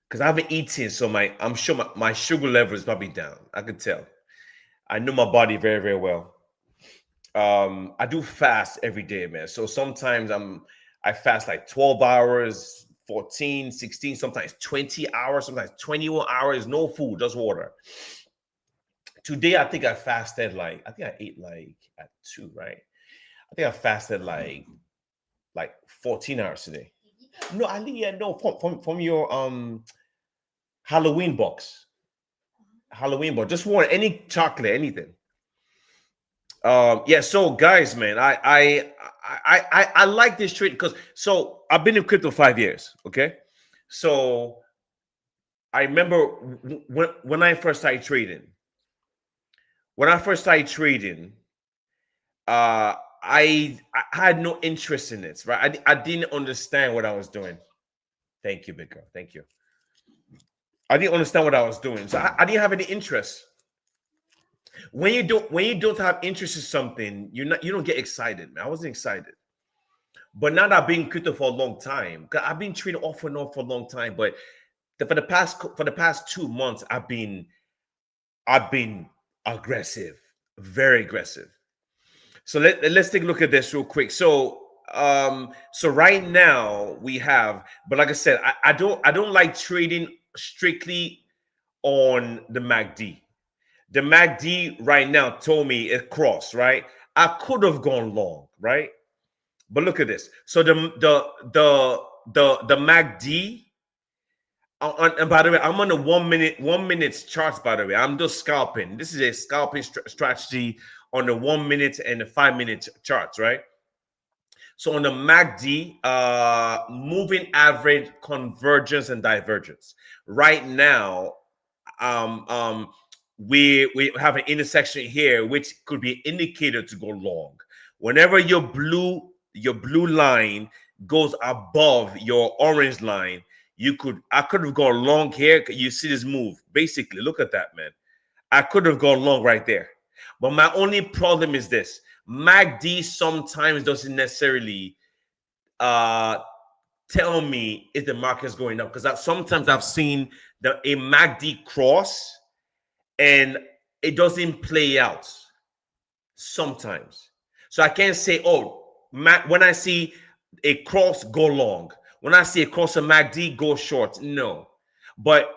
Because I haven't eaten, so I'm sure my sugar level is probably down. I could tell. I know my body very, very well. I do fast every day, man. So sometimes I fast like 12 hours, 14, 16, sometimes 20 hours, sometimes 21 hours, no food, just water. Today, I think I fasted I think I ate at 2, right? I think I fasted like 14 hours today. No, Aliyah, no, from your Halloween box. Just want any chocolate, anything. Yeah, so guys, man, I like this trade because I've been in crypto 5 years. Okay, so I remember when I first started trading. I had no interest in it, right? I didn't understand what I was doing. Thank you, big girl. Thank you. I didn't understand what I was doing, so I didn't have any interest. When you don't have interest in something, you don't get excited, man. I wasn't excited. But now that I've been in crypto for a long time, because I've been trading off and on for a long time. But for the past 2 months, I've been aggressive, very aggressive. So let's take a look at this real quick. So right now we have, but like I said, I don't like trading strictly on the MACD. The MACD right now told me it crossed, right? I could have gone long, right? But look at this. So the MACD And by the way, I'm on the 1 minute charts. By the way, I'm just scalping. This is a scalping strategy on the 1 minute and the 5 minute charts, right? So on the MACD, moving average, convergence and divergence. Right now, we have an intersection here, which could be an indicator to go long. Whenever your blue line goes above your orange line, I could have gone long here. You see this move. Basically, look at that, man. I could have gone long right there. But my only problem is this. MACD sometimes doesn't necessarily tell me if the market is going up, because sometimes I've seen a MACD cross and it doesn't play out sometimes. So I can't say, oh, when I see a cross, go long. When I see a cross of MACD, go short. No. But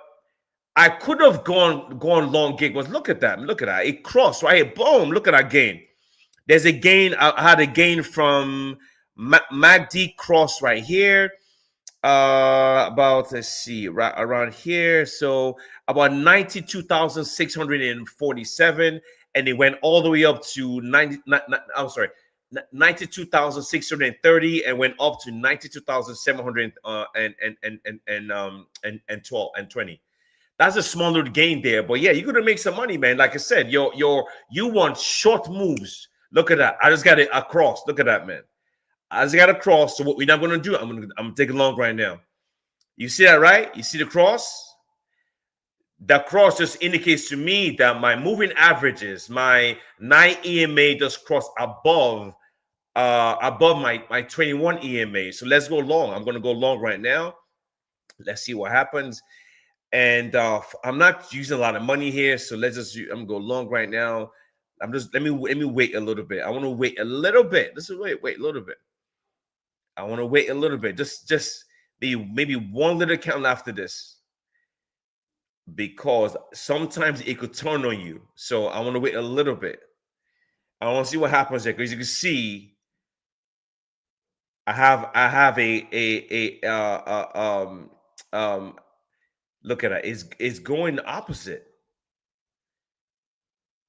I could have gone long gig. Was look at that. Look at that. It crossed right here. Boom. Look at that gain. There's a gain. I had a gain from MACD cross right here. About, let's see, right around here. So about 92,647. And it went all the way up to 92,630 and went up to 92,712 and 20. That's a small little gain there, but yeah, you're gonna make some money, man. Like I said, you want short moves. Look at that. I just got it across. Look at that, man. I just got a cross. So what we're not gonna do, I'm gonna take it long right now. You see that, right? You see the cross? That cross just indicates to me that my moving averages, my 9 EMA just crossed above my 21 EMA. So let's go long. I'm gonna go long right now. Let's see what happens. And I'm not using a lot of money here, so I'm gonna go long right now. Let me wait a little bit. I want to wait a little bit. Wait a little bit. I want to wait a little bit. Just maybe one little count after this, because sometimes it could turn on you. So I want to wait a little bit. I want to see what happens there, because you can see I have look at that. It's going the opposite.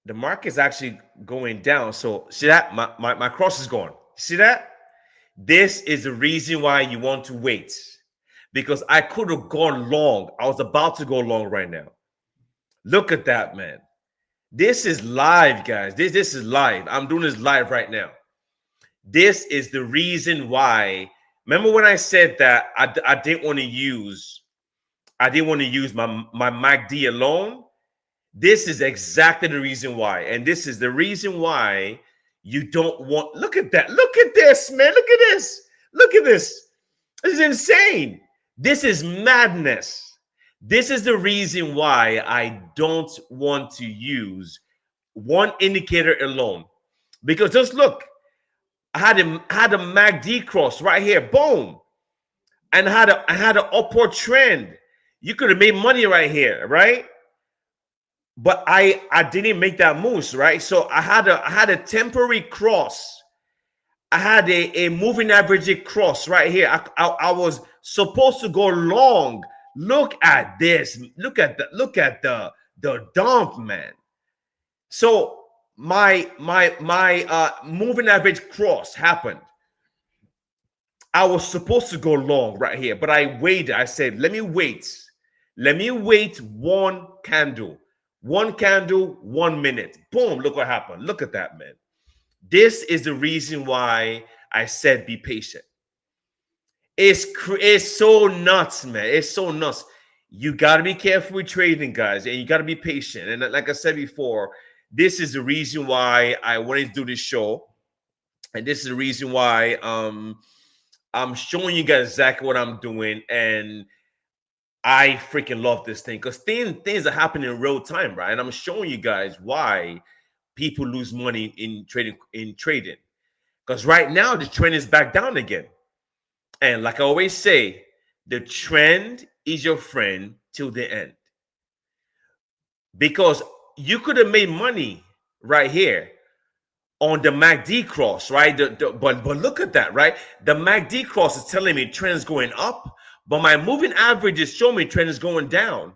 The market's actually going down. So see that? My cross is gone. See that? This is the reason why you want to wait. Because I could have gone long. I was about to go long right now. Look at that, man. This is live, guys. This is live. I'm doing this live right now. This is the reason why. Remember when I said that I didn't want to use my MACD alone? This is exactly the reason why. And this is the reason why you don't want. Look at that. Look at this, man. Look at this. Look at this. This is insane. This is madness. This is the reason why I don't want to use one indicator alone. Because just look, I had a MACD cross right here. Boom. And I had an upward trend. You could have made money right here, right? But I didn't make that move, right? So I had a temporary cross. I had a moving average cross right here. I was supposed to go long. Look at this. Look at the dump, man. So my moving average cross happened. I was supposed to go long right here, but I waited. I said, let me wait. Let me wait one candle. 1 candle, 1 minute. Boom, look what happened. Look at that, man. This is the reason why I said be patient. It's so nuts, man. It's so nuts. You got to be careful with trading, guys, and you got to be patient. And like I said before, this is the reason why I wanted to do this show. And this is the reason why I'm showing you guys exactly what I'm doing. And I freaking love this thing, because things are happening in real time, right? And I'm showing you guys why people lose money in trading. Because right now the trend is back down again. And like I always say, the trend is your friend till the end. Because you could have made money right here on the MACD cross, right? But look at that, right? The MACD cross is telling me trend's going up, but my moving average is showing me trend is going down.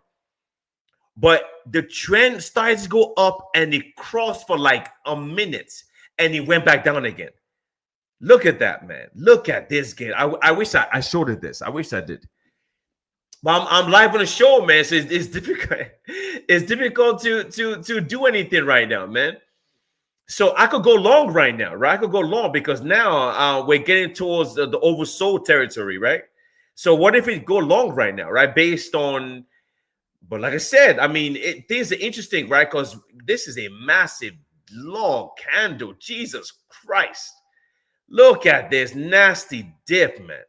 But the trend starts to go up and it crossed for like a minute and it went back down again. Look at that, man. Look at this game. I wish I showed it this. I wish I did. But I'm live on the show, man. So it's difficult. It's difficult to do anything right now, man. So I could go long right now, right? I could go long because now we're getting towards the oversold territory, right? So what if it go long right now, right? Based on, but like I said, I mean, things are interesting, right? Because this is a massive long candle. Jesus Christ. Look at this nasty dip, man.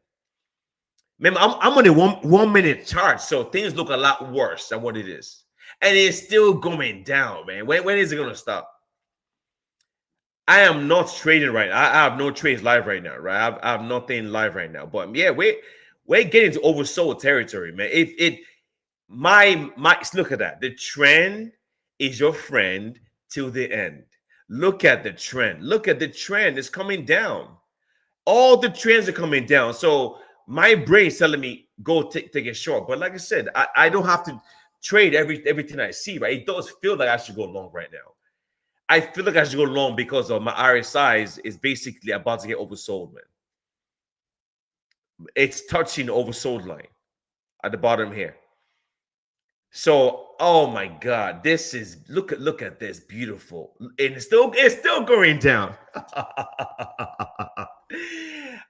Remember, I'm on a 1 minute chart, so things look a lot worse than what it is. And it's still going down, man. When is it going to stop? I am not trading right now. I have no trades live right now, right? I have nothing live right now. But yeah, we're getting to oversold territory, man. Look at that. The trend is your friend till the end. Look at the trend. Look at the trend. It's coming down. All the trends are coming down. So my brain's telling me go take it short. But like I said, I don't have to trade everything I see, right? It does feel like I should go long right now. I feel like I should go long because of my RSI is basically about to get oversold, man. It's touching the oversold line at the bottom here. So, oh my God, this is look at this, beautiful, and it's still going down.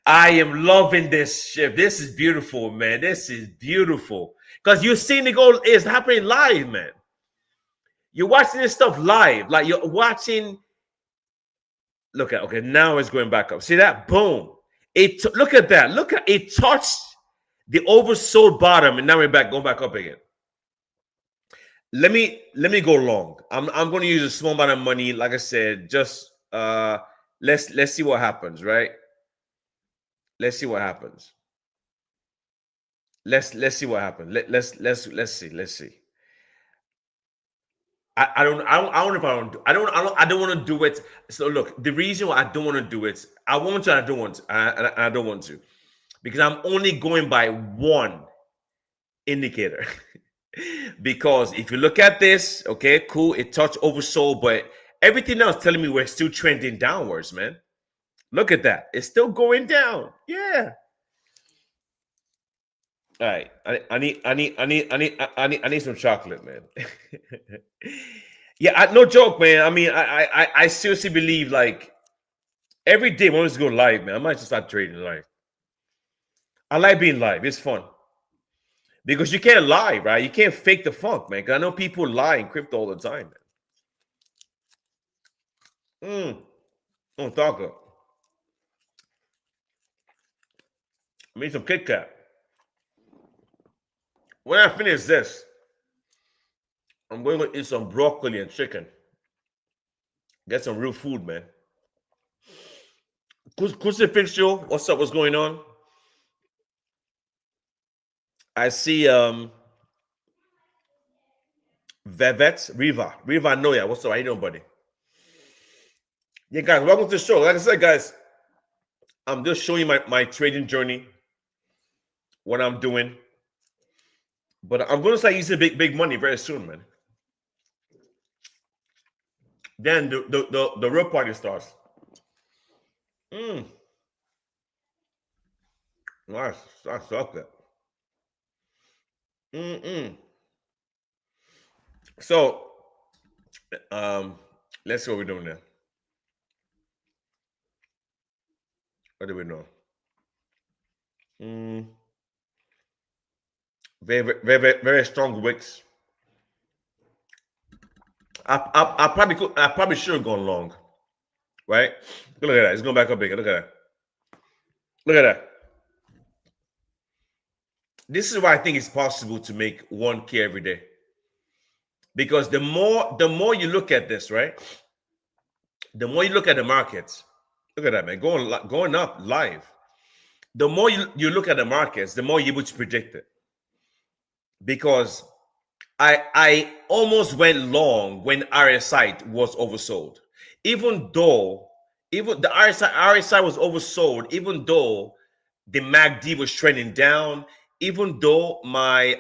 I am loving this shift. This is beautiful, man. This is beautiful because you're seeing the goal is happening live, man. You're watching this stuff live, like you're watching. Look at, okay, now it's going back up. See that? Boom. Look at that. Look at it touched the oversold bottom, and now we're going back up again. Let me go long. I'm going to use a small amount of money, like I said. Just let's see what happens, right? Let's see what happens. Let's see what happens. Let's see. I don't want to do it. So look, the reason why I don't want to do it, I want to, I don't want to, I don't want to, because I'm only going by one indicator. Because if you look at this, okay, cool, it touched oversold, but everything else telling me we're still trending downwards, man. Look at that, it's still going down. Yeah. All right, I need some chocolate, man. Yeah, no joke, man. I mean, I seriously believe like every day when I was going live, man, I might just start trading live. I like being live; it's fun because you can't lie, right? You can't fake the funk, man. Because I know people lie in crypto all the time, man. Taco. I made some Kit Kat. When I finish this, I'm going to eat some broccoli and chicken. Get some real food, man. Crucifixio, what's up? What's going on? I see Vevet, Riva Noya. What's up? How you doing, buddy? Yeah, guys, welcome to the show. Like I said, guys, I'm just showing you my trading journey, what I'm doing. But I'm going to start using big money very soon, man. Then the real party starts. Nice. That's chocolate. So, let's see what we're doing now. What do we know? Very strong wicks. I probably should have gone long, right? Look at that. It's going back up again. Look at that. Look at that. This is why I think it's possible to make 1K every day. Because the more you look at this, right? The more you look at the markets. Look at that, man. Going up live. The more you look at the markets, the more you're able to predict it. Because I almost went long when RSI was oversold. Even the RSI was oversold, even though the MACD was trending down, even though my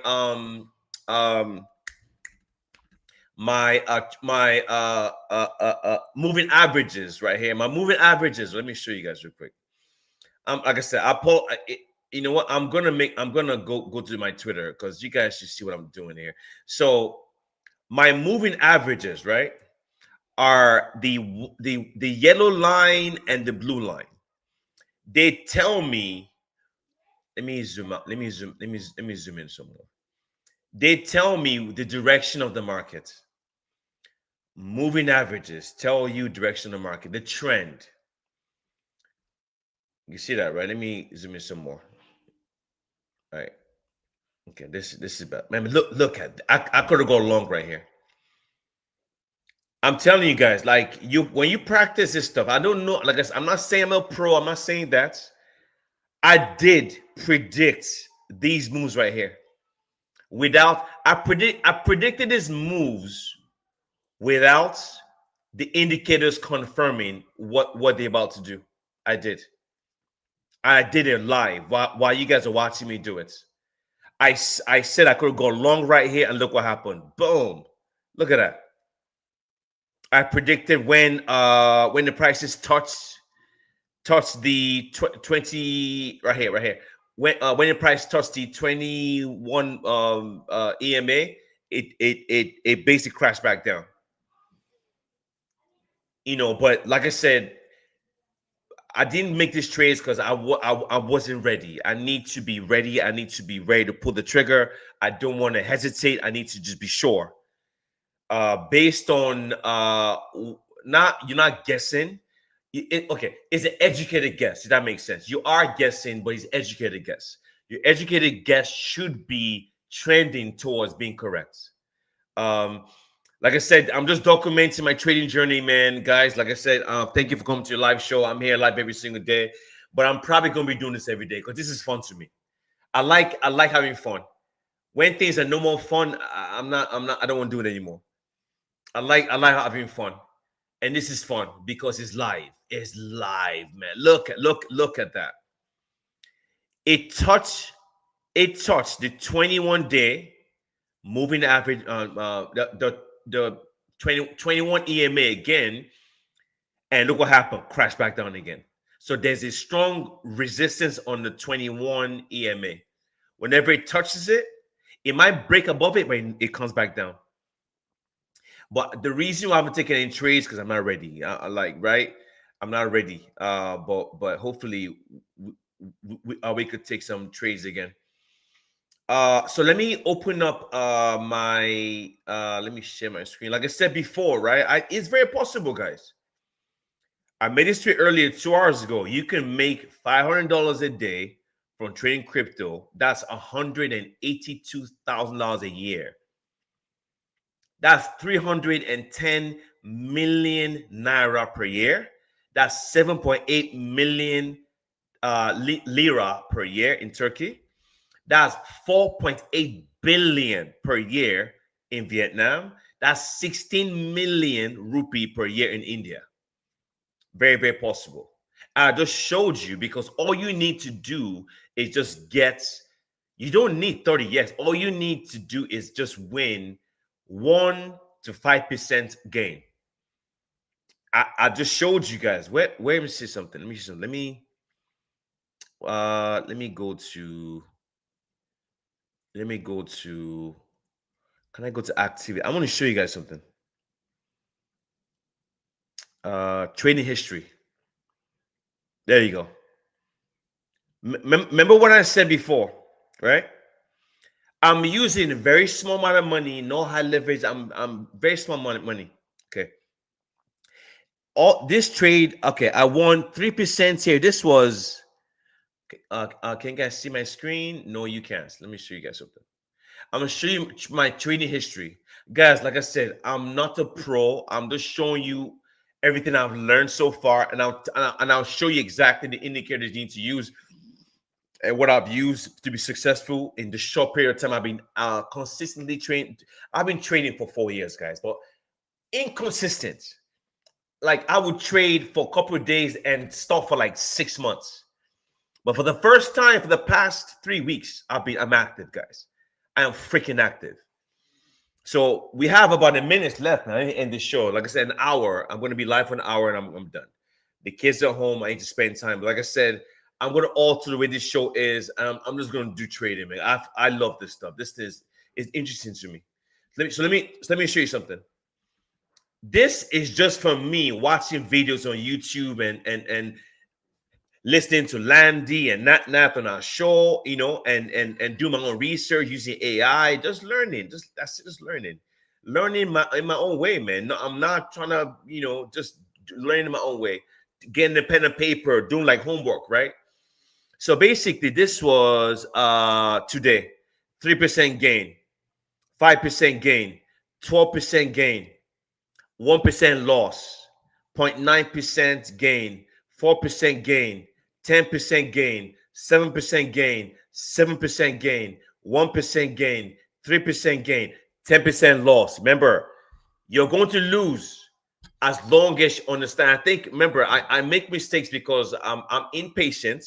moving averages right here, my moving averages. Let me show you guys real quick. Like I said, you know what? I'm gonna go to my Twitter because you guys should see what I'm doing here. So my moving averages, right, are the yellow line and the blue line. They tell me. Let me zoom out. Let me zoom in some more. They tell me the direction of the market. Moving averages tell you direction of the market, the trend. You see that, right? Let me zoom in some more. All right. Okay, this is bad. Man, look at I could have gone long right here. I'm telling you guys, like when you practice this stuff, I don't know. Like I'm not saying I'm a pro. I'm not saying that. I did predict these moves right here. I predicted these moves without the indicators confirming what they're about to do. I did. I did it live while you guys are watching me do it. I said I could go long right here, and look what happened. Boom. Look at that. I predicted when the prices touch the 20 right here. When the price touched the 21 EMA, it basically crashed back down. You know, but like I said, I didn't make these trades because I wasn't ready. I need to be ready. I need to be ready to pull the trigger. I don't want to hesitate. I need to just be sure. Based on you're not guessing. Okay, it's an educated guess. Does that make sense? You are guessing, but it's educated guess. Your educated guess should be trending towards being correct. Like I said, I'm just documenting my trading journey, man. Guys, like I said, thank you for coming to your live show. I'm here live every single day, but I'm probably going to be doing this every day because this is fun to me. I like having fun. When things are no more fun, I don't want to do it anymore. I like having fun. And this is fun because it's live. It's live, man. Look at that. It touched the 21-day moving average, the 21 EMA again, and look what happened. Crashed back down again. So there's a strong resistance on the 21 EMA. Whenever it touches it, it might break above it, but it comes back down. But the reason why I haven't taken any trades because I'm not ready. I'm not ready. But hopefully we could take some trades again. So let me open up let me share my screen. Like I said before, right? It's very possible, guys. I made this trade earlier 2 hours ago. You can make $500 a day from trading crypto. That's $182,000 a year. That's 310 million naira per year. That's 7.8 million lira per year in Turkey. That's 4.8 billion per year in Vietnam. That's 16 million rupee per year in India. Very, very possible. I just showed you because all you need to do is just you don't need 30 years. All you need to do is just win 1 to 5% gain. I just showed you guys. Let me see something. Let me go to. Can I go to activity? I want to show you guys something. Trading history. There you go. Remember what I said before, right? I'm using a very small amount of money, no high leverage. I'm very small amount of money. Okay. All this trade, okay, I won 3% here. This was can you guys see my screen? No, you can't. Let me show you guys something. I'm gonna show you my trading history. Guys, like I said, I'm not a pro. I'm just showing you everything I've learned so far, and I'll show you exactly the indicators you need to use and what I've used to be successful in the short period of time I've been consistently trained. I've been trading for 4 years, guys, but inconsistent. Like I would trade for a couple of days and stop for like 6 months. But for the first time for the past 3 weeks, I'm active, guys. I am freaking active. So we have about a minute left now in the show. Like I said, an hour. I'm going to be live for an hour and I'm done. The kids are home. I need to spend time. But like I said, I'm going to alter the way this show is. I'm just going to do trading, man. I love this stuff. This is interesting to me. Let me show you something. This is just for me watching videos on YouTube and listening to Landy and Nat on our show, you know, and do my own research using AI, just learning, just learning in my own way, man. No, I'm not trying to, you know, just learn in my own way, getting the pen and paper, doing like homework, right? So basically, this was today, 3% gain, 5% gain, 12% gain, 1% loss, 0.9% gain, 4% gain, 10% gain, 7% gain, 7% gain, 1% gain, 3% gain, 10% loss. Remember, you're going to lose as long as you understand. I think, remember, I make mistakes because I'm impatient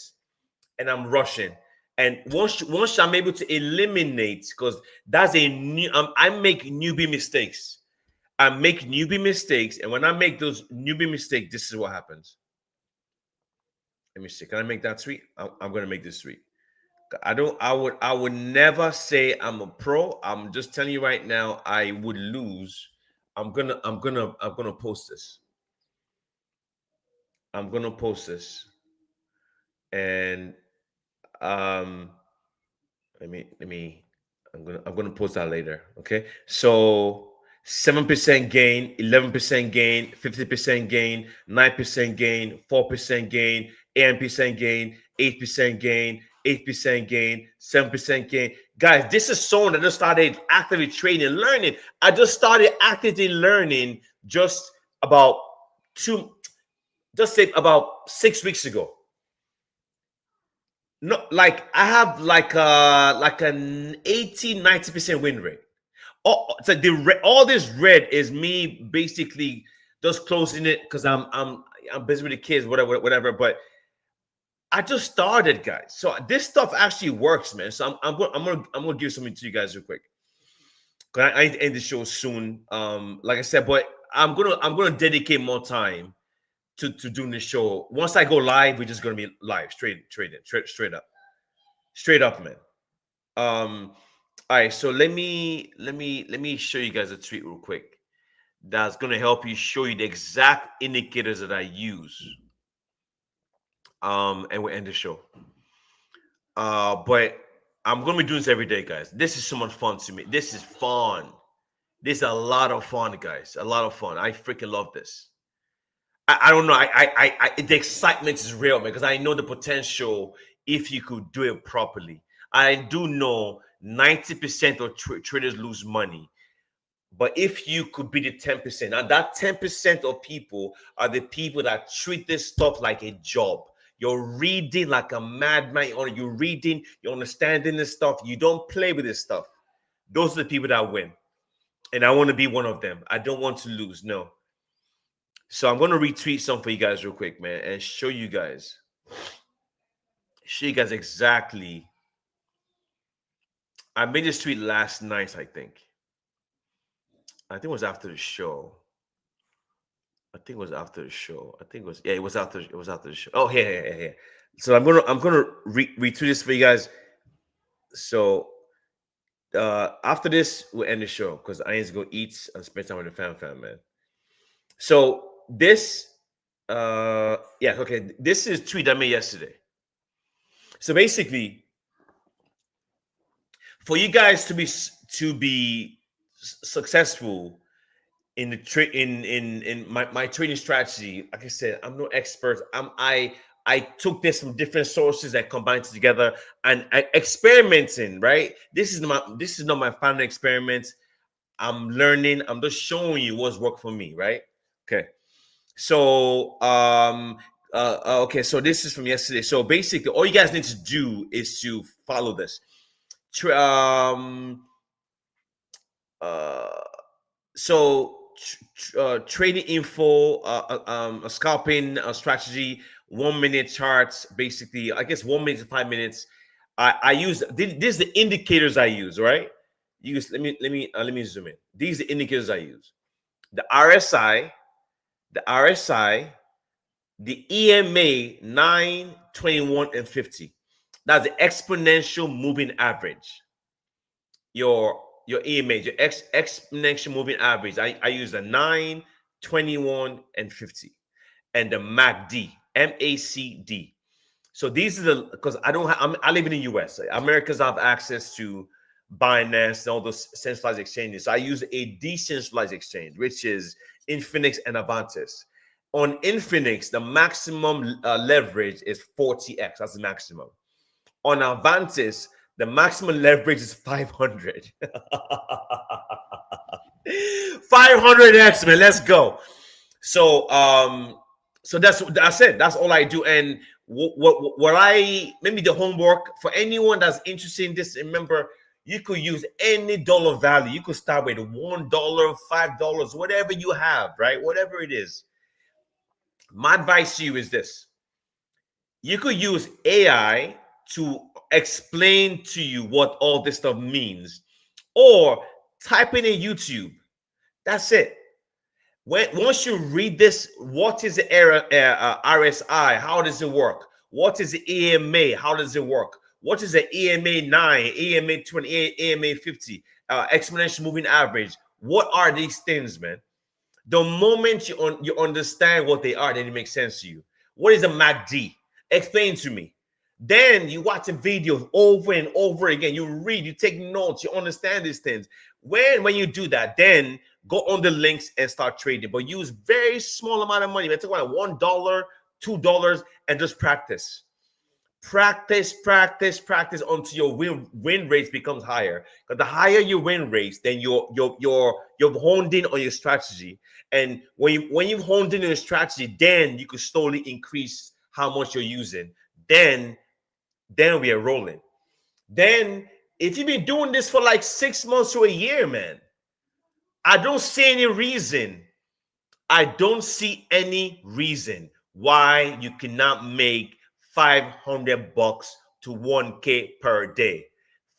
and I'm rushing. And once I'm able to eliminate, because that's a new, I make newbie mistakes. I make newbie mistakes, and when I make those newbie mistakes, this is what happens. Let me see. Can I make that tweet? I'm gonna make this tweet. I would never say I'm a pro. I'm just telling you right now, I would lose. I'm gonna post this. I'm gonna post this. And let me I'm gonna post that later. Okay. So 7% gain, 11% gain, 50% gain, 9% gain, 4% gain, 8% gain, 8% gain, 8% gain, 7% gain. Guys, this is someone that just started actively trading and learning. I just started actively learning just about 6 weeks ago. No, like I have like an 80-90% win rate. Oh, it's like all this red is me basically just closing it because I'm busy with the kids, whatever. But I just started, guys. So this stuff actually works, man. So I'm gonna give something to you guys real quick. Cause I need to end the show soon. Like I said, but I'm gonna dedicate more time to doing the show. Once I go live, we're just gonna be live, straight up, man. All right, so let me show you guys a tweet real quick that's gonna help you show you the exact indicators that I use. And we'll end the show. But I'm gonna be doing this every day, guys. This is so much fun to me. This is fun. This is a lot of fun, guys. A lot of fun. I freaking love this. I don't know. The excitement is real, man, because I know the potential if you could do it properly. I do know 90% of traders lose money. But if you could be the 10%, and that 10% of people are the people that treat this stuff like a job. You're reading like a madman. You're reading, you're understanding this stuff. You don't play with this stuff. Those are the people that win. And I want to be one of them. I don't want to lose. No. So I'm going to retweet some for you guys real quick, man, and show you guys exactly. I made this tweet last night, I think. It was after the show. It was after the show. It was after the show. Oh, yeah. So I'm gonna retweet this for you guys. So after this, we'll end the show because I need to go eat and spend time with the fam, man. So this, this is a tweet I made yesterday. So basically, for you guys to be successful in the in my trading strategy, like I said, I'm no expert. I took this from different sources and combined it together and experimenting. Right, this is not my final experiment. I'm learning. I'm just showing you what's worked for me. Right. Okay. So okay. So this is from yesterday. So basically, all you guys need to do is to follow this. Trading info, scalping strategy 1 minute charts, basically, I guess 1 minute to 5 minutes. I use this is the indicators I use, right? Let me zoom in. These are the indicators I use. The RSI, the EMA 9, 21, and 50. That's the exponential moving average. Your EMA, your exponential moving average. I use the 9, 21, and 50. And the MACD, MACD. So these are the, because I live in the US. Americans have access to Binance and all those centralized exchanges. So I use a decentralized exchange, which is Infinix and Avantis. On Infinix, the maximum leverage is 40x. That's the maximum. On Avantis, the maximum leverage is 500. 500x, man. Let's go. So that's it. That's all I do. And what I maybe the homework for anyone that's interested in this, remember, you could use any dollar value. You could start with $1, $5, whatever you have, right? Whatever it is. My advice to you is this. You could use AI to explain to you what all this stuff means, or type in a YouTube. That's it. Once you read this, what is the RSI? How does it work? What is the EMA? How does it work? What is the EMA 9, EMA 20, EMA 50, exponential moving average? What are these things, man? The moment you understand what they are, then it makes sense to you. What is a MACD? Explain to me. Then you watch a video over and over again. You read, you take notes, you understand these things. When you do that, then go on the links and start trading. But use very small amount of money. Let's talk about $1, $2, and just practice. Practice until your win rates becomes higher. Because the higher your win rates, then you're honed in on your strategy. And when you've honed in on your strategy, then you could slowly increase how much you're using. Then we are rolling. Then if you've been doing this for like 6 months to a year, man, I don't see any reason why you cannot make $500 to $1K per day.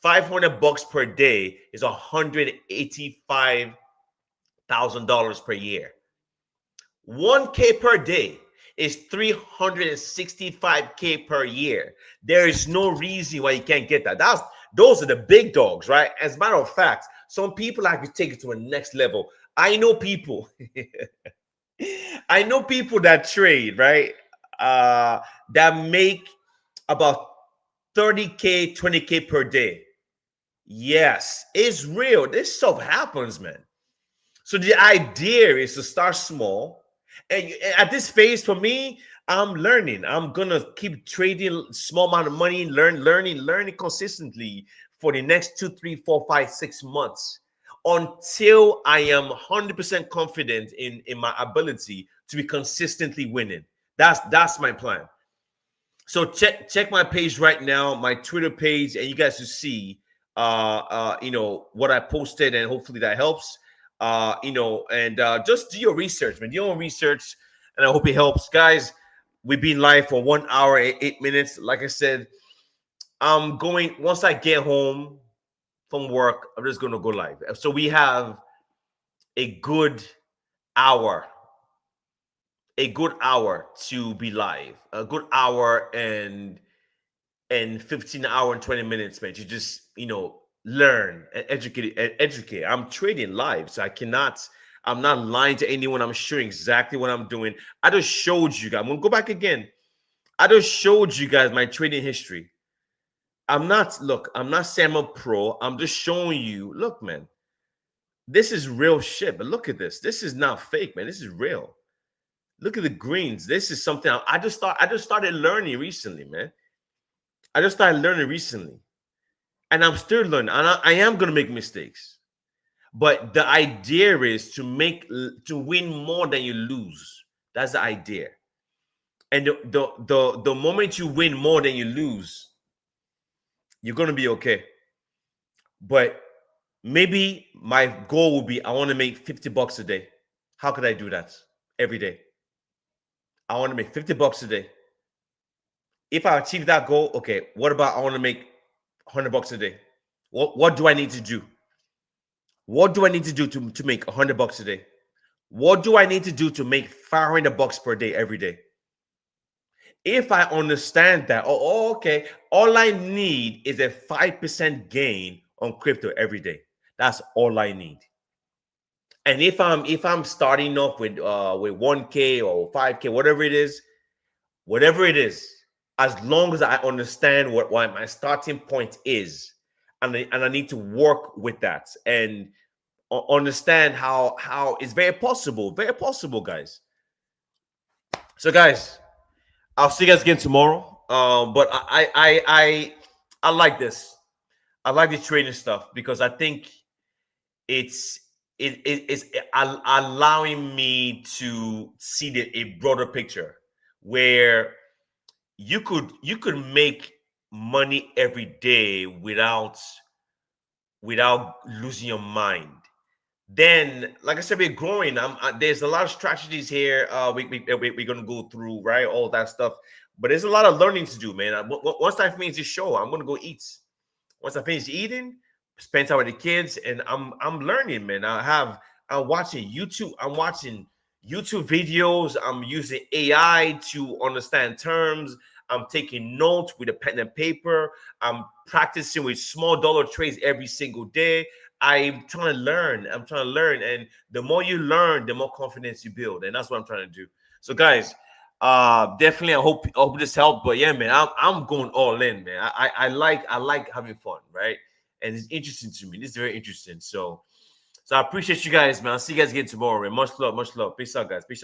$500 per day is $185,000 per year. $1K per day is $365K per year. There is no reason why you can't get that. Those are the big dogs, right? As a matter of fact, some people like to take it to a next level. I know people that trade, right? That make about 30K, 20K per day. Yes, it's real. This stuff happens, man. So the idea is to start small. And at this phase, for me, I'm learning. I'm gonna keep trading small amount of money, learning consistently for the next 2, 3, 4, 5, 6 months until I am 100% confident in my ability to be consistently winning. That's my plan. So check my page right now, my Twitter page, and you guys will see what I posted, and hopefully that helps. Just do your research, man. Do your own research, and I hope it helps, guys. We've been live for 1 hour and 8 minutes. Like I said, I'm going, once I get home from work, I'm just going to go live. So we have a good hour to be live, a good hour and 15 hour and 20 minutes, man. You just, learn and educate. I'm trading live, so I'm not lying to anyone. I'm showing exactly what I'm doing. I just showed you guys. I'm going to go back again. I just showed you guys my trading history. I'm not saying I'm a pro. I'm just showing you, look, man, this is real shit. But look at this. This is not fake, man. This is real. Look at the greens. This is something I just started learning recently, man. I just started learning recently. And I'm still learning. I am going to make mistakes. But the idea is to win more than you lose. That's the idea. And the moment you win more than you lose, you're going to be okay. But maybe my goal will be, I want to make $50 a day. How could I do that every day? I want to make $50 a day. If I achieve that goal, okay, what about I want to make $100 a day? What do I need to do? What do I need to do to make $100 a day? What do I need to do to make $500 per day every day? If I understand that, okay, all I need is a 5% gain on crypto every day. That's all I need. And if I'm starting off with 1K or 5K, whatever it is, as long as I understand what my starting point is, and I need to work with that and understand how it's very possible, guys. So, guys, I'll see you guys again tomorrow. But I like this. I like the trading stuff because I think it's allowing me to see a broader picture where you could make money every day without losing your mind. Then, like I said, we're growing. There's a lot of strategies here. We're gonna go through, right? All that stuff. But there's a lot of learning to do, man. Once I finish this show, I'm gonna go eat. Once I finish eating, spend time with the kids, and I'm learning, man. I'm watching YouTube. I'm watching YouTube videos. I'm using AI to understand terms. I'm taking notes with a pen and paper. I'm practicing with small dollar trades every single day. I'm trying to learn. And the more you learn, the more confidence you build. And that's what I'm trying to do. So, guys, definitely I hope this helped. But yeah, man, I'm going all in, man. I like having fun, right? And it's interesting to me. This is very interesting. So I appreciate you guys, man. I'll see you guys again tomorrow, man. Much love. Peace out, guys. Peace out.